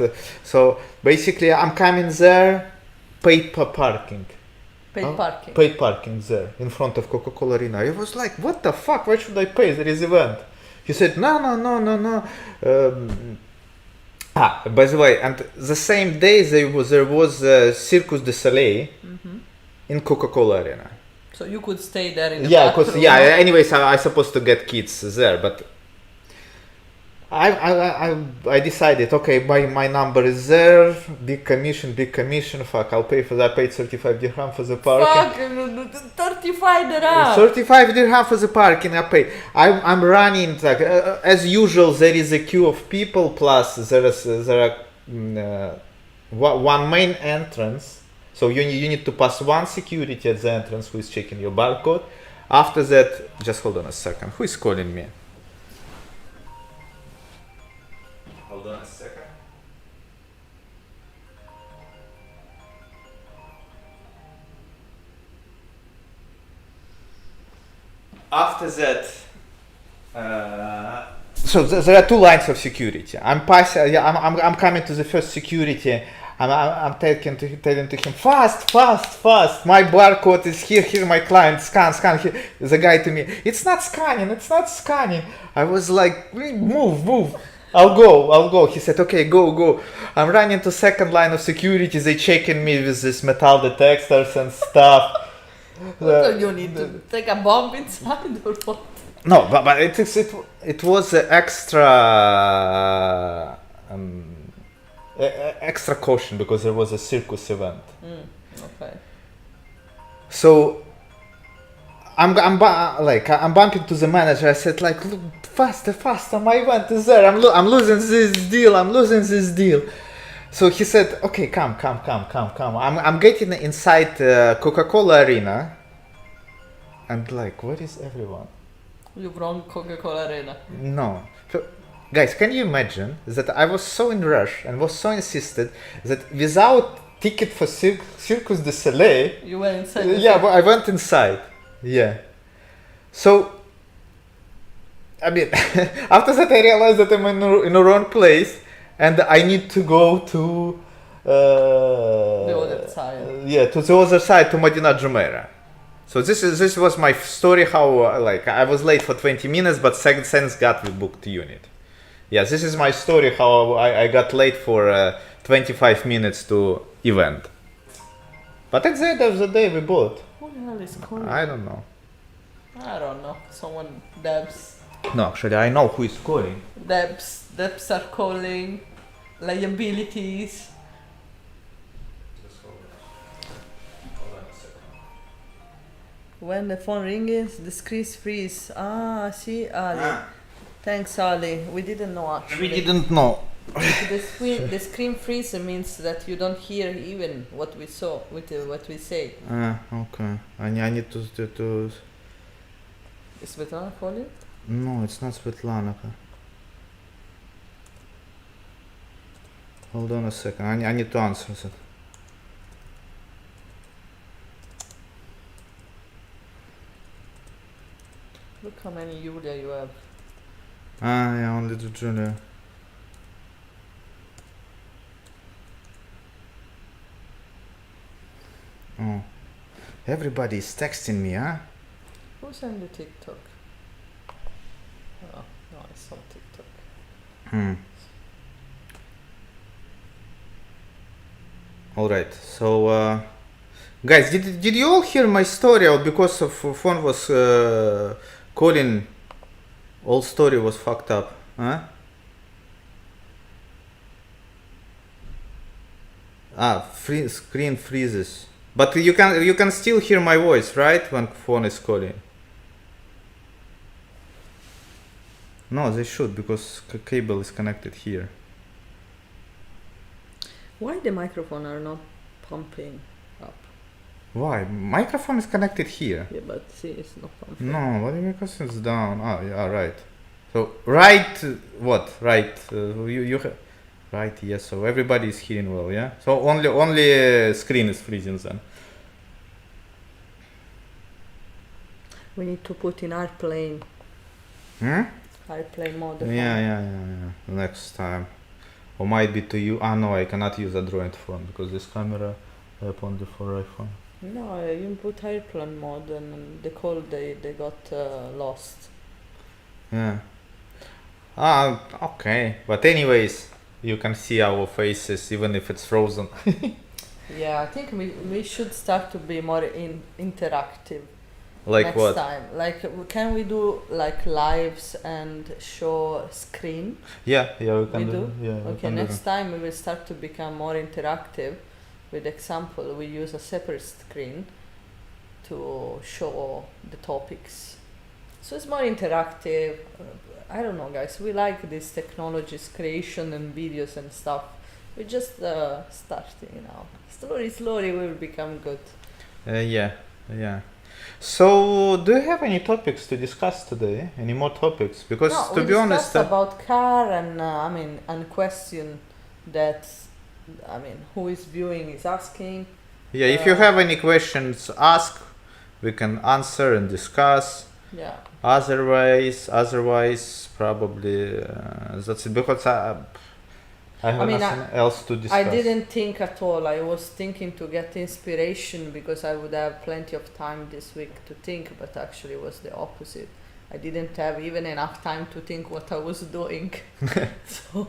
so basically I'm coming there, paid parking. Paid parking there in front of Coca-Cola Arena. I was like, what the fuck? Why should I pay? There is event. He said, no. By the way, and the same day there was Circus du Soleil in Coca-Cola Arena. So you could stay there in the bathroom? bathroom? Yeah, anyways, I supposed to get kids there, but I decided, okay, my number is there, big commission, fuck, I'll pay for that. I paid 35 dirham for the parking. Fuck, 35 dirham. 35 dirham for the parking, I paid. I'm running, like, as usual, there is a queue of people, plus there are one main entrance, so you need to pass one security at the entrance who is checking your barcode. After that, just hold on a second, who is calling me? Hold on a second. After that, so there are two lines of security. I'm coming to the first security. I'm telling to him, fast. My barcode is here. My client, scan. The guy to me, it's not scanning. I was like, move. I'll go. He said, okay, go. I'm running to second line of security. They checking me with this metal detectors and stuff. So you need to take a bomb inside or what? No, but it was extra caution because there was a circus event. Okay. So I'm bumping to the manager. I said, like, look, faster, my event is there. I'm losing this deal. So he said, okay, come. I'm getting inside Coca-Cola Arena, and like, where is everyone? You wrong Coca-Cola Arena. No. So Guys, can you imagine that I was so in rush and was so insisted that without ticket for Circus du Soleil, You went inside. yeah, but I went inside. Yeah. So, I mean, after that I realized that I'm in the wrong place and I need to go to The other side. Yeah, to the other side, to Medina Jumeirah. So this was my story. How like I was late for 20 minutes, but thanks God we booked unit. Yeah, this is my story. How I got late for 25 minutes to event. But at the end of the day, we bought. Who the hell is calling? I don't know. I don't know. Someone Debs. No, actually, I know who is calling. Debs are calling. Liabilities. When the phone rings, the screen freeze. Ah, see, Ali. Thanks, Ali. We didn't know actually. We didn't know. The screen freeze means that you don't hear even what we saw, with what we say. Okay. I need to. Is Svetlana calling? No, it's not Svetlana. Hold on a second. I need to answer that. Look how many Julia you have. Yeah, only the Julia. Oh. Everybody is texting me, huh? Who sent the TikTok? Oh, no, it's on TikTok. Alright, so guys, did you all hear my story? Or because of phone was calling, all story was fucked up, huh? Screen freezes. But you can still hear my voice, right? When phone is calling. No, they should, because cable is connected here. Why the microphone are not pumping up? Why? Microphone is connected here. Yeah, but see, it's not pumping. No, what do you mean? Because it's down. Oh, yeah, right. So right, what? Right, you right? Yes. So everybody is hearing well, yeah. So only screen is freezing then. We need to put in airplane. Airplane mode. Yeah. Next time, or might be to you. No, I cannot use Android phone because this camera app only for iPhone. No, you put airplane mode and the call they got lost. Yeah. Okay. But anyways, you can see our faces even if it's frozen. Yeah, I think we should start to be more interactive. Like next what? time. Like, can we do like lives and show screen? Yeah, we can We do? Yeah. Okay, next time we will start to become more interactive. With example, we use a separate screen to show the topics. So it's more interactive. I don't know, guys. We like these technologies, creation and videos and stuff. We're just starting now. Slowly we will become good. Yeah. So, do you have any topics to discuss today? Any more topics? Because No, to be honest, about car and and question that who is viewing is asking. yeah, if you have any questions, ask. We can answer and discuss. Yeah. Otherwise, probably that's it. Because I have nothing else to discuss. I didn't think at all. I was thinking to get inspiration because I would have plenty of time this week to think, but actually it was the opposite. I didn't have even enough time to think what I was doing. So,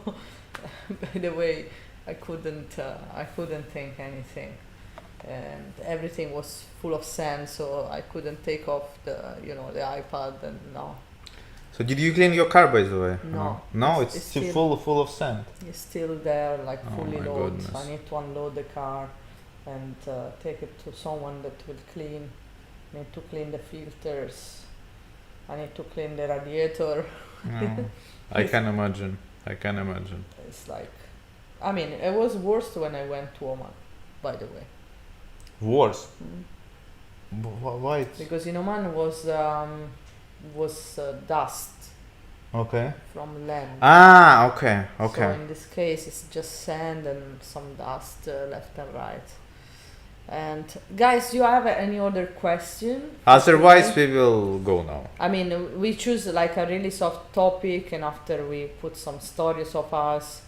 by the way, I couldn't think anything, and everything was full of sand, so I couldn't take off the iPad and no. So did you clean your car, by the way? No. No, it's still full of sand. It's still there, like fully loaded. Goodness. I need to unload the car and take it to someone that will clean. I need to clean the filters. I need to clean the radiator. No, I can imagine. It's like, it was worse when I went to Oman, by the way. Worse? Why? Because in Oman was dust. Okay. from land. Ah, okay, So okay. in this case, it's just sand and some dust left and right. And guys, do you have any other question? Otherwise, we will go now. I mean, we choose like a really soft topic, and after we put some stories of us,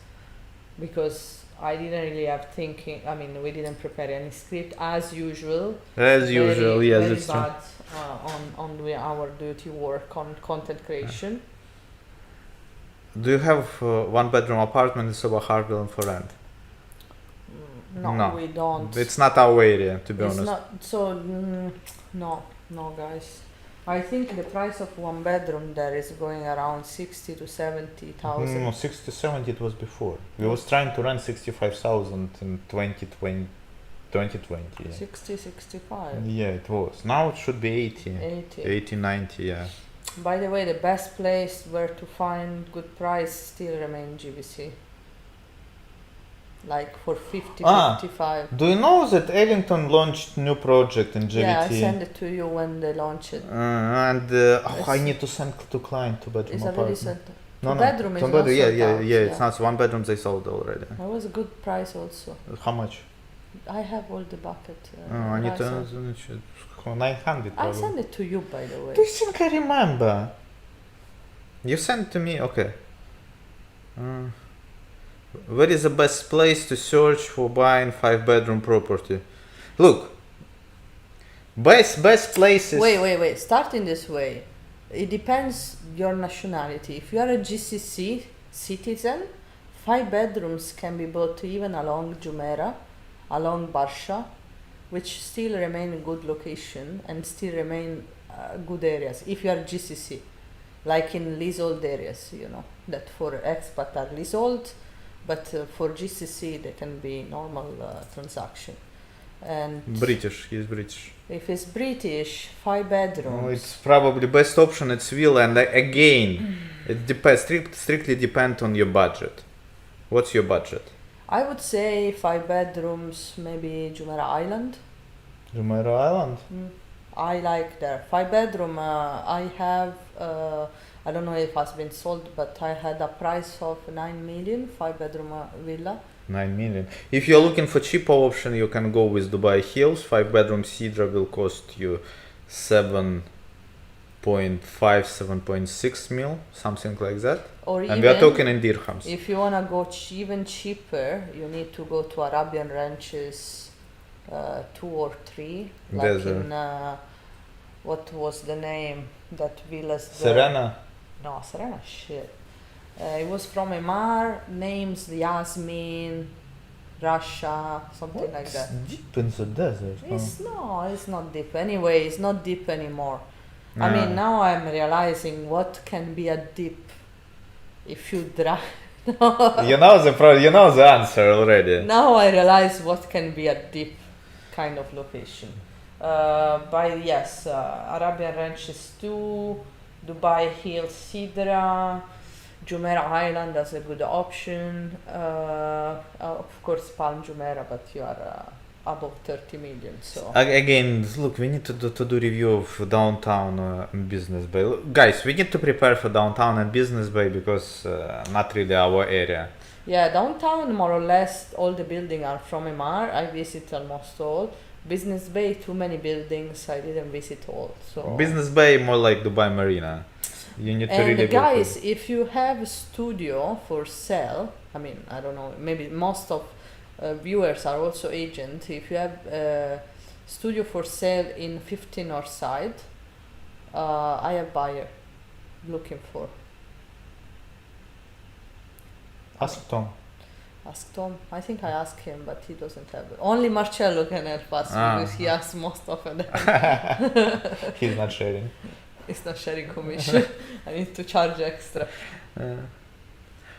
because I didn't really have thinking. I mean, we didn't prepare any script as usual. As usual, yes, very it's true. bad on our dirty work on content creation. Do you have one bedroom apartment in Soho Harville for rent? No, we don't. It's not our area, to be It's honest. not so. No, guys. I think the price of one bedroom there is going around 60 to 70,000. No, 60, 70 it was before. We was trying to rent 65,000 in 2020. Yeah. 60, 65. Yeah, it was. Now it should be 80. 80, 90, yeah. By the way, the best place where to find good price still remain GBC. Like for 50, 55. Do you know that Ellington launched new project in GBT? Yeah, I send it to you when they launch it. I need to send to client two bedroom It's apartment. already sent. No, bedroom is two not bedroom, sold yeah, out, it's not one bedroom they sold already. That was a good price also. How much? I have all the bucket. I need license. to 900 I probably. send it to you, by the way. Do you think I remember? You sent to me, okay. Where is the best place to search for buying 5-bedroom property? Look, best places. Wait. Start in this way. It depends your nationality. If you are a GCC citizen, 5 bedrooms can be bought even along Jumeirah, along Barsha, which still remain a good location and still remain good areas. If you are GCC, like in leasehold areas, you know, that for expat are leasehold, but for GCC they can be normal transaction. And British, he's British. if it's British, 5 bedrooms. It's probably best option. It's villa, and again, it depends. Strictly depend on your budget. What's your budget? I would say 5 bedrooms, maybe Jumeirah Island. Jumeirah Island. I like there. 5 bedroom. I have. I don't know if it has been sold, but I had a price of 9 million. 5 bedroom villa. 9 million. If you're looking for cheaper option, you can go with Dubai Hills. 5-bedroom Sidra will cost you 7.5, 7.6 mil, something like that. Or and we are talking in dirhams. If you wanna go even cheaper, you need to go to Arabian ranches, 2 or 3. Like in what was the name that villas? Serena. No, Serena. Shit. It was from Emar, names Yasmin, Russia, something like that. Deep in the desert. It's not deep. Anyway, it's not deep anymore. I mean, now I'm realizing what can be a deep if you drive. You know the answer already. Now I realize what can be a deep kind of location. Arabian Ranches 2, Dubai Hills Sidra, Jumeirah Island as a good option. Of course, Palm Jumeirah, but you are above 30 million. So again, look, we need to do review of downtown and Business Bay. Guys, we need to prepare for downtown and Business Bay because not really our area. Yeah, downtown more or less all the buildings are from Emar. I visit almost all. Business Bay, too many buildings. I didn't visit all. So Business Bay more like Dubai Marina. You need to really guys, if you have a studio for sale, I mean, I don't know, maybe most of viewers are also agent. If you have a studio for sale in 15 or side, I have buyer looking for. Ask Tom. Ask Tom. I think I asked him, but he doesn't have it. Only Marcello can help us because he has most of them. He's not sharing. It's not sharing commission. I need to charge extra.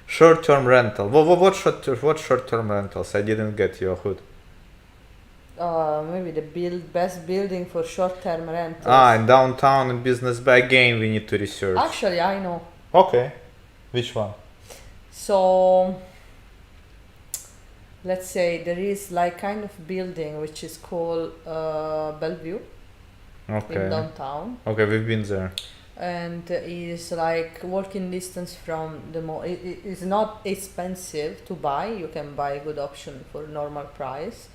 Short-term rental. What short-term rentals? I didn't get your hood. Maybe the best building for short-term rentals. In downtown and Business Bay. Again, we need to research. Actually, I know. Okay. Which one? So, let's say there is like kind of building which is called Bellevue. Okay. In downtown. Okay, we've been there. and is like walking distance from the mall. It is not expensive to buy. You can buy a good option for normal price,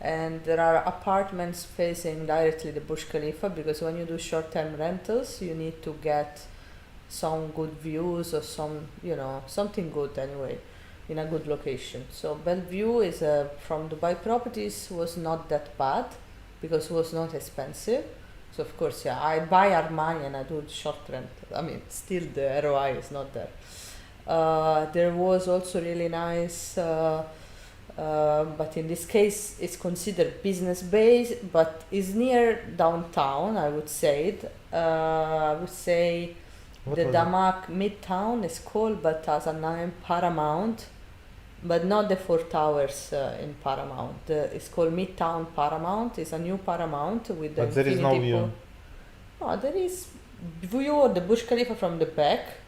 and there are apartments facing directly the Burj Khalifa, because when you do short-term rentals you need to get some good views or something good anyway in a good location. So Bellevue is from Dubai Properties was not that bad because it was not expensive. So of course, yeah, I buy Armani and I do short rent. I mean, still the ROI is not there. There was also really nice, but in this case it's considered business based, but is near downtown. I would say it. I would say What the was it? Damak Midtown is called, but has a name Paramount, but not the four towers in Paramount. It's called Midtown Paramount. It's a new Paramount with the But there is no infinity view. pool. No, there is view of the Burj Khalifa from the back.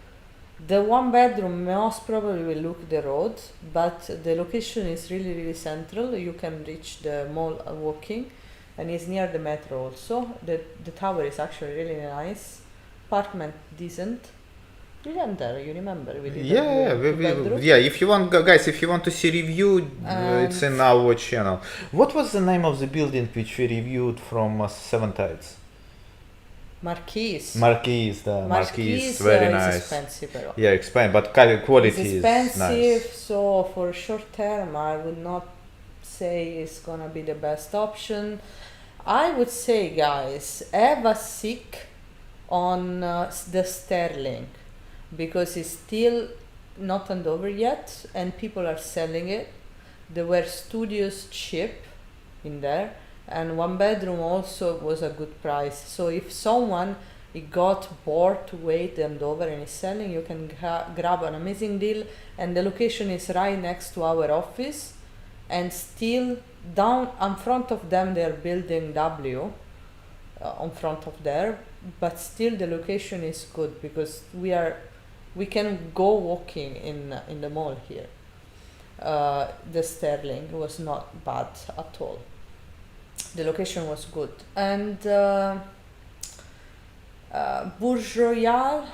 The one bedroom most probably will look the road, but the location is really really central. You can reach the mall walking, and it's near the metro also. The tower is actually really nice. Apartment decent. You went there, you remember? We did Yeah, yeah. If you want, guys, if you want to see review, it's in our channel. What was the name of the building which we reviewed from Seven Tides? Marquise. Marquise, very is nice. expensive, bro. Yeah, expensive, but quality It's is expensive, nice. so for short term, I would not say it's gonna be the best option. I would say, guys, have a seek on the Sterling, because it's still not handed over yet and people are selling it. There were studios cheap in there, and one bedroom also was a good price. So if someone it got bored to wait and over and is selling, you can grab an amazing deal, and the location is right next to our office, and still down in front of them they're building W on front of there, but still the location is good because we can go walking in the mall here. The Sterling was not bad at all. The location was good, and Burj Royal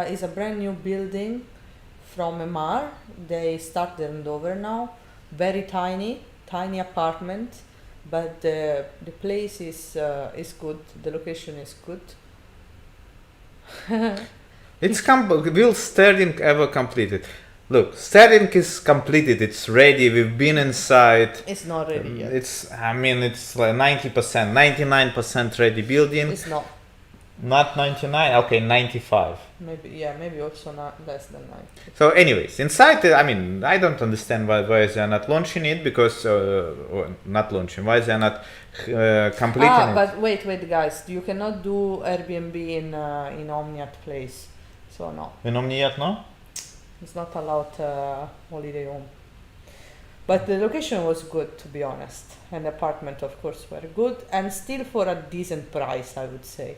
is a brand new building from Emar. They started over now. Very tiny apartment, but the place is good. The location is good. Will Sterling ever complete it? Look, Sterling is completed. It's ready. We've been inside. It's not ready yet. It's like 90%, 99% ready building. It's not. Not 99. Okay, 95. Maybe also not less than 90. So, anyways, inside, I don't understand why they are not launching it, because or not launching. Why they are not completing it? But wait, guys, you cannot do Airbnb in Omniat place. So no, In Omniat, no? it's not allowed holiday home. But the location was good, to be honest, and the apartment, of course, were good, and still for a decent price, I would say,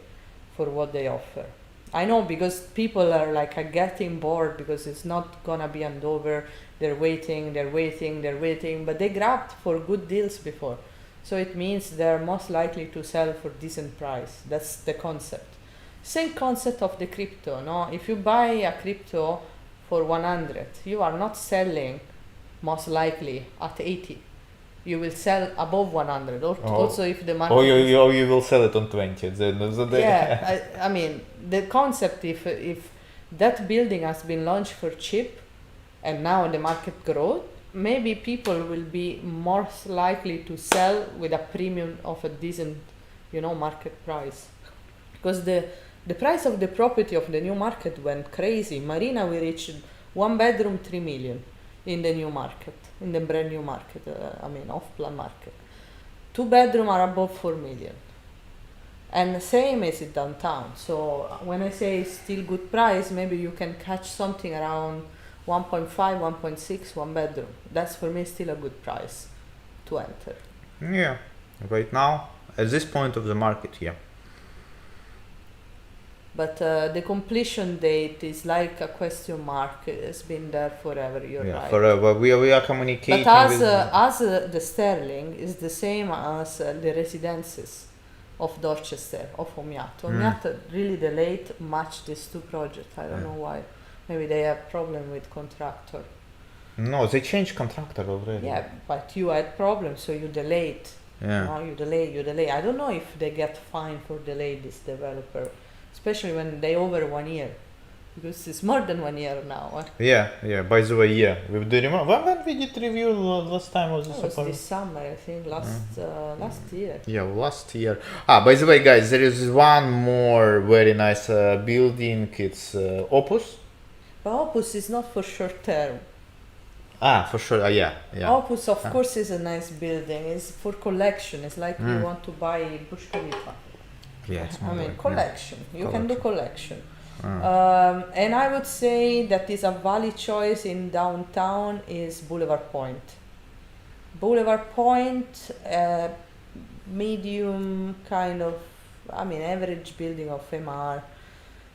for what they offer. I know, because people are like getting bored because it's not gonna be handed over. They're waiting, but they grabbed for good deals before, so it means they're most likely to sell for decent price. That's the concept. Same concept of the crypto, no? If you buy a crypto for 100, you are not selling most likely at 80. You will sell above 100, or also if the market. Or you will sell it on 20. Yeah, I mean the concept. If that building has been launched for cheap, and now the market grows, maybe people will be more likely to sell with a premium of a decent, market price, because the price of the property of the new market went crazy. Marina, we reached one bedroom 3 million in the new market, in the brand new market. Off-plan market. 2 bedroom are above 4 million, and the same is it downtown. So when I say still good price, maybe you can catch something around 1.5, 1.6, 1 bedroom. That's for me still a good price to enter. Yeah, right now at this point of the market, yeah. But the completion date is like a question mark. It's been there forever. You're right. Forever. We are communicating. But with as the Sterling is the same as the residences of Dorchester, of Omiato. Omiato really delayed much these two projects. I don't know why. Maybe they have problem with contractor. No, they changed contractor already. Yeah, but you had problems, so you delayed. Yeah. No, you delay. I don't know if they get fined for delay this developer, especially when they over 1 year, because it's more than 1 year now. Yeah. By the way, yeah. Do you remember when we did review last time of this It was apartment? this summer, I think, last year. Yeah, last year. By the way, guys, there is one more very nice building. It's Opus. But Opus is not for short term. For sure. Yeah. Opus, of course, is a nice building. It's for collection. It's like you want to buy Burj Khalifa. Yeah. It's I more mean, like- collection. You can do collection. Ah. And I would say that is a valid choice in downtown is Boulevard Point. Boulevard Point, medium kind of, average building of MR,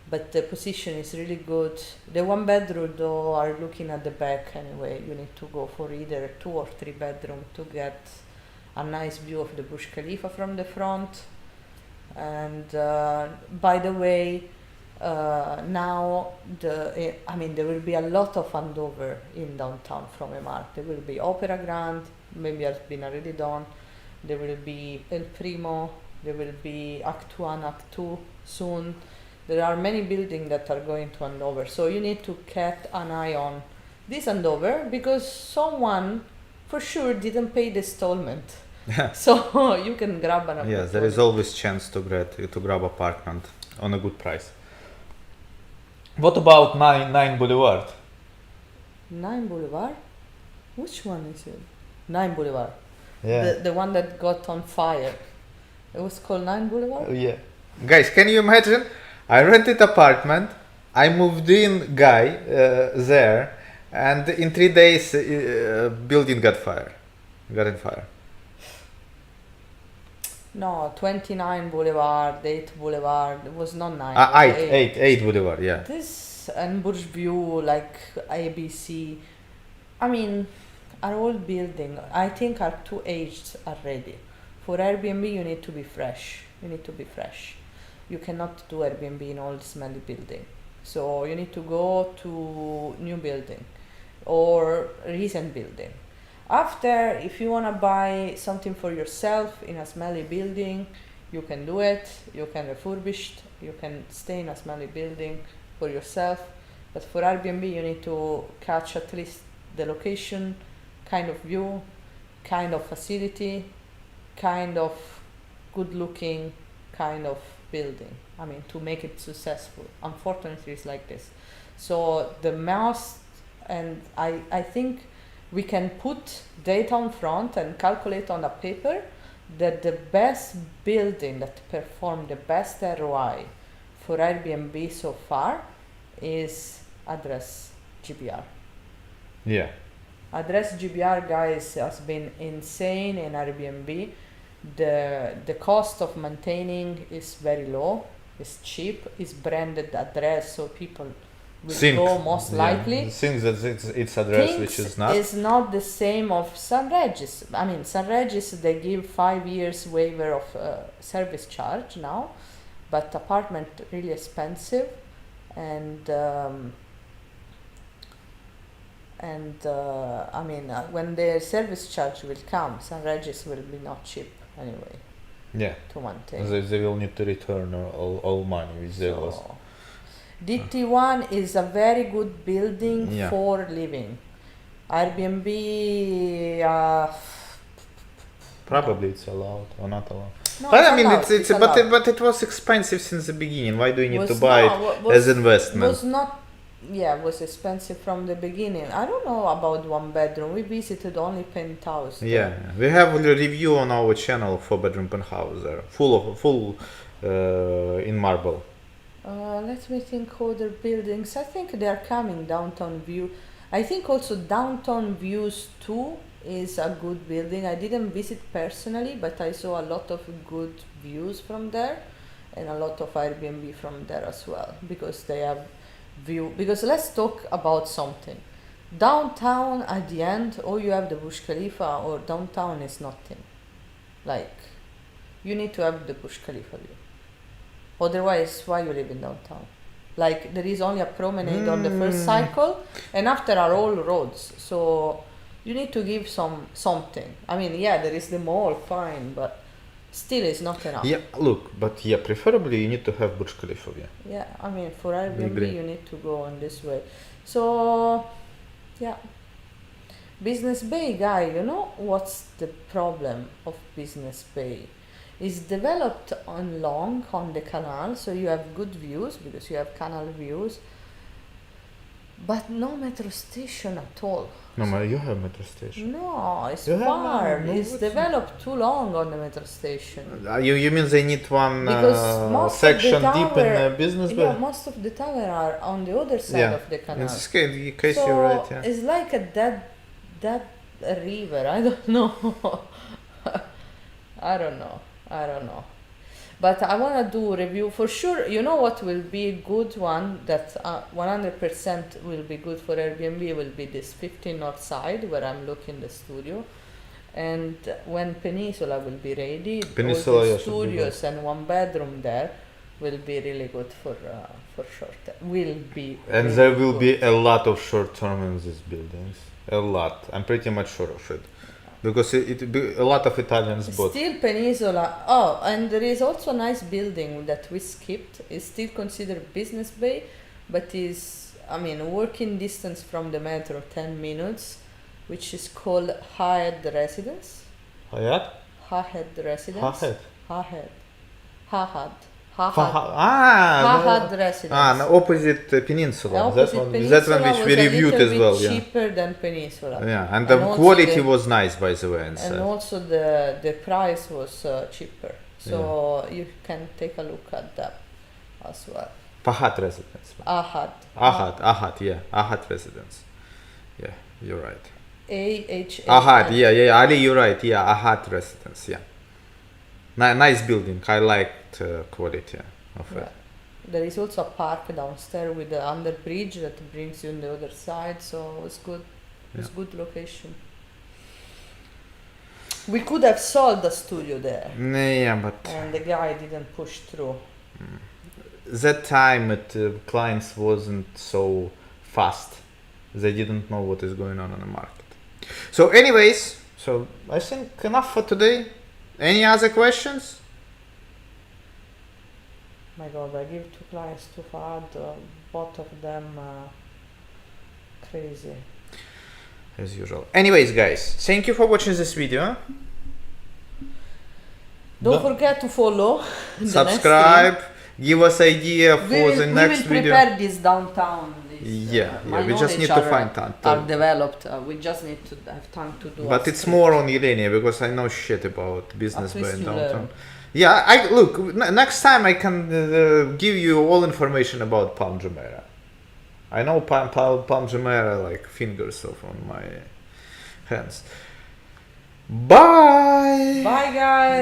but the position is really good. The one bedroom though are looking at the back anyway. You need to go for either 2 or 3 bedroom to get a nice view of the Burj Khalifa from the front. And by the way, now there will be a lot of handover in downtown from MR. There will be Opera Grand, maybe has been already done. There will be El Primo. There will be Act 1, Act 2 soon. There are many buildings that are going to handover, so you need to keep an eye on this handover because someone for sure didn't pay the installment. So you can grab an apartment. Yeah, there is always chance to grab apartment on a good price. What about 9 Boulevard? 9 Boulevard? Which one is it? 9 Boulevard. Yeah. The one that got on fire. It was called 9 Boulevard? Yeah. Guys, can you imagine? I rented apartment. I moved in, there, and in 3 days, building got in fire. No, 29 Boulevard, 8 Boulevard. It was not 9. 8 Boulevard. Yeah. This and Burj View, like ABC, are all building. I think are too aged already. For Airbnb, you need to be fresh. You cannot do Airbnb in old smelly building. So you need to go to new building or recent building. After, if you want to buy something for yourself in a smelly building, you can do it. You can refurbish it. You can stay in a smelly building for yourself. But for Airbnb, you need to catch at least the location, kind of view, kind of facility, kind of good looking, kind of building. To make it successful. Unfortunately, it's like this. So the most, and I think we can put data on front and calculate on a paper that the best building that performed the best ROI for Airbnb so far is Address GBR. Yeah. Address GBR, guys, has been insane in Airbnb. The cost of maintaining is very low. It's cheap. It's branded address, so people will go most likely. Since that it's address, which is not. It's not the same of San Regis. San Regis, they give 5 years waiver of service charge now, but apartment really expensive, and when the service charge will come, San Regis will be not cheap anyway. Yeah. To maintain. They will need to return all money with their loss. DT1 is a very good building for living. Airbnb, probably it's allowed or not allowed. no, But it's allowed. but it was expensive since the beginning. Why do you need to buy it as investment? Was expensive from the beginning. I don't know about 1 bedroom. We visited only penthouse. Yeah, we have a review on our channel, 4-bedroom penthouse there, full in marble. Let me think other buildings. I think they are coming. Downtown View. I think also Downtown Views 2 is a good building. I didn't visit personally, but I saw a lot of good views from there and a lot of Airbnb from there as well, because they have view. Because let's talk about something. Downtown at the end, or you have the Burj Khalifa, or downtown is nothing. Like, you need to have the Burj Khalifa view. Otherwise, why you live in downtown? Like there is only a promenade on the first cycle, and after are all roads. So you need to give something. I mean, yeah, there is the mall, fine, but still it's not enough. Yeah, look, but yeah, preferably you need to have Burj Khalifa. Yeah. Yeah, I mean, for Airbnb agree. you need to go on this way. So, yeah. Business Bay, guy, you know what's the problem of Business Bay? It's developed on long on the canal, so you have good views because you have canal views, but no metro station at all. No, but you have metro station. No, it's You have far. no, It's what's developed too long on the metro station. You mean they need one Because most section of the deep in tower, Business Bay? yeah, most of the tower are on the other side Yeah. of the canal. In this case, So you're right. Yeah. it's like a dead river. I don't know. I don't know. But I wanna do review for sure. You know what will be a good one that 100% will be good for Airbnb will be this 15 North Side where I'm looking the studio, and when Peninsula will be ready, Peninsula, all the yes, should be studios and one bedroom there will be really good for short. Will be. And really there will good. be a lot of short term in these buildings. A lot. I'm pretty much sure of it. Because a lot of Italians bought. Still Peninsula. Oh, and there is also a nice building that we skipped. It's still considered Business Bay, but is, I mean, walking distance from the metro, 10 minutes, which is called Hahed Residence. Hayat? Hahed Residence. Hahed. Hahed. Hahad. Hahad. Hahad Residence. no, opposite Peninsula. Opposite That one Peninsula which was we a reviewed little as bit well. Yeah. cheaper than Peninsula. Yeah, and the also quality was nice, by the way. And also the price was cheaper. So you can take a look at that as well. Fahad Residence. Ahad. Ahad, yeah. Ahad Residence. Yeah, you're right. AH. Ahad, yeah. Ali, you're right. Yeah, Ahad Residence, yeah. Nice building. I liked quality of it. There is also a park downstairs with the under bridge that brings you on the other side, so it's good. It's good location. We could have sold the studio there, Yeah, but and the guy didn't push through. that time clients wasn't so fast. They didn't know what is going on the market. So anyways, so I think enough for today. Any other questions? My God, I give 2 clients too hard, both of them crazy. As usual. Anyways, guys, thank you for watching this video. Don't forget to follow. the Subscribe. next Give us idea for stream. the next We will video. prepare this downtown. We just need to find time. Are developed. We just need to have time to do. But it's more on Elenia because I know shit about Business At least Bay you downtown. learn. Yeah, I look. Next time I can give you all information about Palm Jumeirah. I know Palm Jumeirah like fingers off on my hands. Bye. Bye, guys.